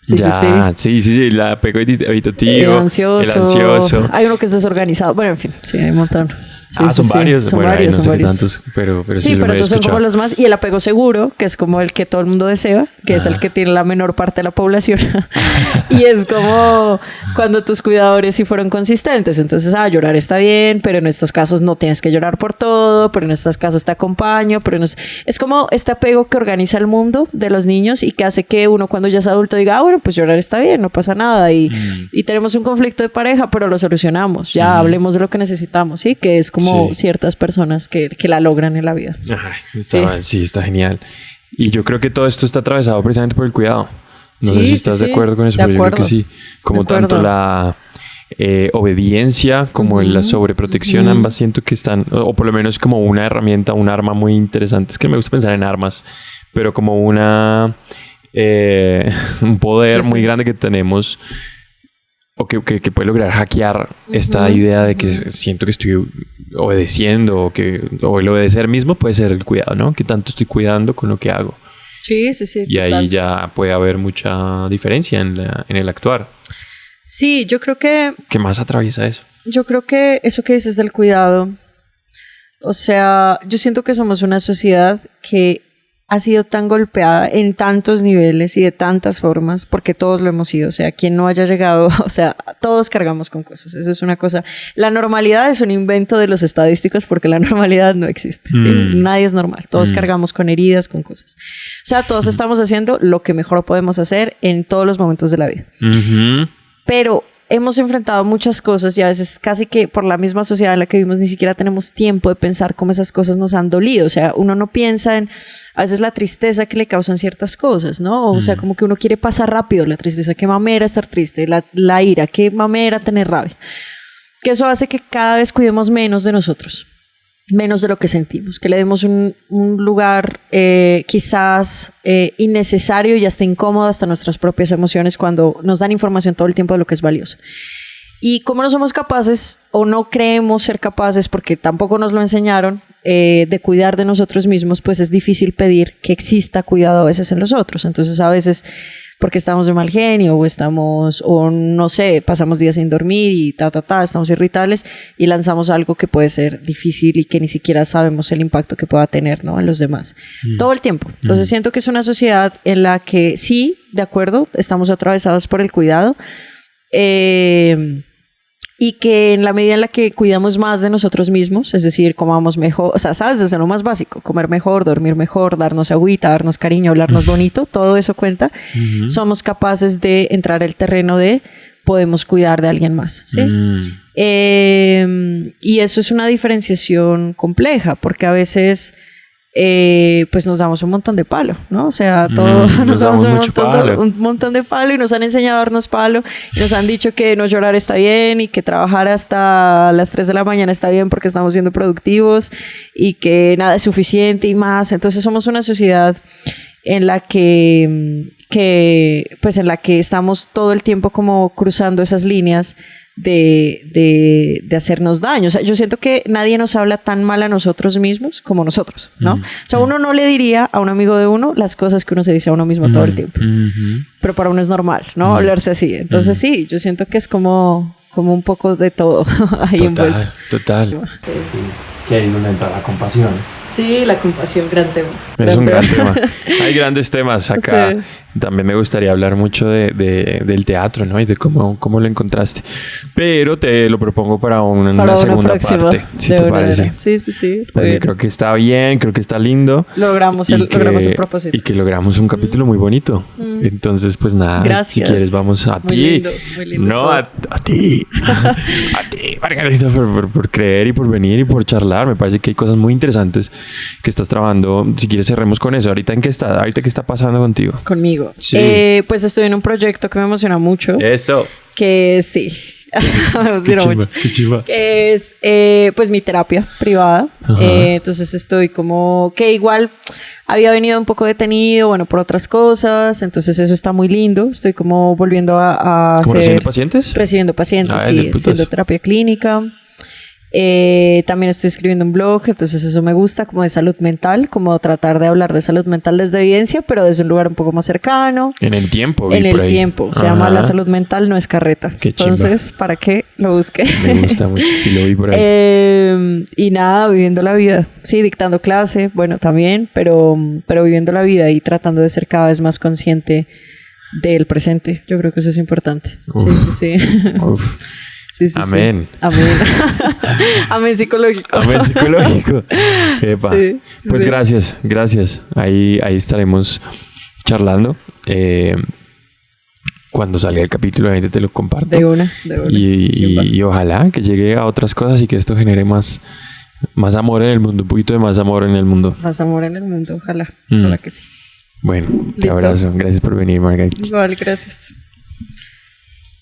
Speaker 1: Sí, el apego evitativo, el ansioso.
Speaker 2: Hay uno que es desorganizado, bueno, en fin, sí, hay un montón.
Speaker 1: Son varios.
Speaker 2: Son
Speaker 1: bueno,
Speaker 2: varios,
Speaker 1: no
Speaker 2: son
Speaker 1: sé
Speaker 2: varios.
Speaker 1: Tantos, pero
Speaker 2: sí, pero esos son como los más. Y el apego seguro, que es como el que todo el mundo desea, que es el que tiene la menor parte de la población. Y es como cuando tus cuidadores sí fueron consistentes. Entonces, llorar está bien, pero en estos casos no tienes que llorar por todo, pero en estos casos te acompaño. Es como este apego que organiza el mundo de los niños y que hace que uno cuando ya es adulto diga, bueno, pues llorar está bien, no pasa nada. Y tenemos un conflicto de pareja, pero lo solucionamos. Ya hablemos de lo que necesitamos, ¿sí? Que es como ciertas personas que la logran en la vida.
Speaker 1: Sí, está genial. Y yo creo que todo esto está atravesado precisamente por el cuidado. No sé si estás de acuerdo con eso, pero yo creo que sí. Como tanto la obediencia como la sobreprotección, ambas siento que están, o por lo menos como una herramienta, un arma muy interesante. Es que me gusta pensar en armas, pero como un poder muy grande que tenemos, o que puede lograr hackear esta idea de que siento que estoy obedeciendo, o el obedecer mismo puede ser el cuidado, ¿no? Que tanto estoy cuidando con lo que hago.
Speaker 2: Sí.
Speaker 1: Y total. Ahí ya puede haber mucha diferencia en el actuar.
Speaker 2: Sí, yo creo que...
Speaker 1: ¿Qué más atraviesa eso?
Speaker 2: Yo creo que eso que dices del cuidado, o sea, yo siento que somos una sociedad que ha sido tan golpeada en tantos niveles y de tantas formas, porque todos lo hemos sido, o sea, quien no haya llegado, o sea, todos cargamos con cosas, eso es una cosa. La normalidad es un invento de los estadísticos porque la normalidad no existe, ¿sí? Nadie es normal, todos cargamos con heridas, con cosas. O sea, todos estamos haciendo lo que mejor podemos hacer en todos los momentos de la vida. Pero hemos enfrentado muchas cosas y a veces casi que por la misma sociedad en la que vivimos ni siquiera tenemos tiempo de pensar cómo esas cosas nos han dolido. O sea, uno no piensa en a veces la tristeza que le causan ciertas cosas, ¿no? O sea, como que uno quiere pasar rápido la tristeza. Qué mamera estar triste, la ira, qué mamera tener rabia. Que eso hace que cada vez cuidemos menos de nosotros, menos de lo que sentimos, que le demos un lugar quizás innecesario y hasta incómodo hasta nuestras propias emociones cuando nos dan información todo el tiempo de lo que es valioso. Y como no somos capaces o no creemos ser capaces porque tampoco nos lo enseñaron de cuidar de nosotros mismos, pues es difícil pedir que exista cuidado a veces en los otros. Entonces a veces porque estamos de mal genio o no sé, pasamos días sin dormir y estamos irritables y lanzamos algo que puede ser difícil y que ni siquiera sabemos el impacto que pueda tener, ¿no? En los demás. Todo el tiempo. Entonces siento que es una sociedad en la que sí, de acuerdo, estamos atravesados por el cuidado, Y que en la medida en la que cuidamos más de nosotros mismos, es decir, comamos mejor, o sea, sabes, desde lo más básico, comer mejor, dormir mejor, darnos agüita, darnos cariño, hablarnos bonito, todo eso cuenta, somos capaces de entrar al terreno de podemos cuidar de alguien más, ¿sí? Y eso es una diferenciación compleja, porque a veces pues nos damos un montón de palo, ¿no? O sea, todo nos damos un montón de palo y nos han enseñado a darnos palo y nos han dicho que no llorar está bien y que trabajar hasta las 3 de la mañana está bien porque estamos siendo productivos y que nada es suficiente y más. Entonces somos una sociedad en la que pues en la que estamos todo el tiempo como cruzando esas líneas de hacernos daño. O sea, yo siento que nadie nos habla tan mal a nosotros mismos como nosotros, ¿no? O sea, uno no le diría a un amigo de uno las cosas que uno se dice a uno mismo todo el tiempo. Pero para uno es normal, ¿no? Hablarse así. Entonces sí, yo siento que es como un poco de todo ahí envuelto.
Speaker 1: Total. Sí. Que ahí donde entra la compasión.
Speaker 2: Sí, la compasión, gran tema.
Speaker 1: Es un gran tema. Hay grandes temas acá. Sí. También me gustaría hablar mucho del teatro, ¿no? Y de cómo lo encontraste. Pero te lo propongo para una segunda parte, si te parece.
Speaker 2: Sí.
Speaker 1: Porque creo que está bien, creo que está lindo.
Speaker 2: Logramos el propósito.
Speaker 1: Y que logramos un capítulo muy bonito. Entonces, pues nada.
Speaker 2: Gracias.
Speaker 1: Si quieres, vamos a
Speaker 2: muy
Speaker 1: ti.
Speaker 2: Lindo, muy lindo.
Speaker 1: No, a ti. A ti, Margarita, por creer y por venir y por charlar. Me parece que hay cosas muy interesantes que estás trabajando. Si quieres, cerremos con eso. ¿Ahorita en qué está? ¿Ahorita qué está pasando contigo?
Speaker 2: Conmigo.
Speaker 1: Sí.
Speaker 2: Pues estoy en un proyecto que me emociona mucho.
Speaker 1: Eso.
Speaker 2: Que sí. Me emociona mucho.
Speaker 1: Qué chiva.
Speaker 2: Que es pues mi terapia privada. Entonces estoy como que igual había venido un poco detenido, bueno, por otras cosas. Entonces eso está muy lindo. Estoy como volviendo a
Speaker 1: ¿Cómo
Speaker 2: hacer...
Speaker 1: recibiendo pacientes?
Speaker 2: Recibiendo pacientes, sí. Haciendo terapia clínica. También estoy escribiendo un blog, entonces eso me gusta, como de salud mental, como tratar de hablar de salud mental desde evidencia, pero desde un lugar un poco más cercano.
Speaker 1: En el tiempo.
Speaker 2: En el tiempo. Se llama La Salud Mental no es carreta.
Speaker 1: Qué
Speaker 2: entonces,
Speaker 1: chimba.
Speaker 2: ¿para qué lo busqué?
Speaker 1: Me gusta mucho, sí lo vi por ahí.
Speaker 2: Y nada, viviendo la vida. Sí, dictando clase, bueno, también, pero viviendo la vida y tratando de ser cada vez más consciente del presente. Yo creo que eso es importante.
Speaker 1: Uf.
Speaker 2: Sí.
Speaker 1: Uf.
Speaker 2: Sí.
Speaker 1: Amén.
Speaker 2: Amén psicológico.
Speaker 1: Amén psicológico. Epa. Sí, pues gracias. Ahí estaremos charlando. Cuando salga el capítulo, la gente te lo comparte.
Speaker 2: De una.
Speaker 1: Y ojalá que llegue a otras cosas y que esto genere más amor en el mundo. Un poquito de más amor en el mundo.
Speaker 2: Más amor en el mundo, ojalá. Ojalá que sí.
Speaker 1: Bueno, te abrazo. Gracias por venir, Margarita.
Speaker 2: Igual, gracias.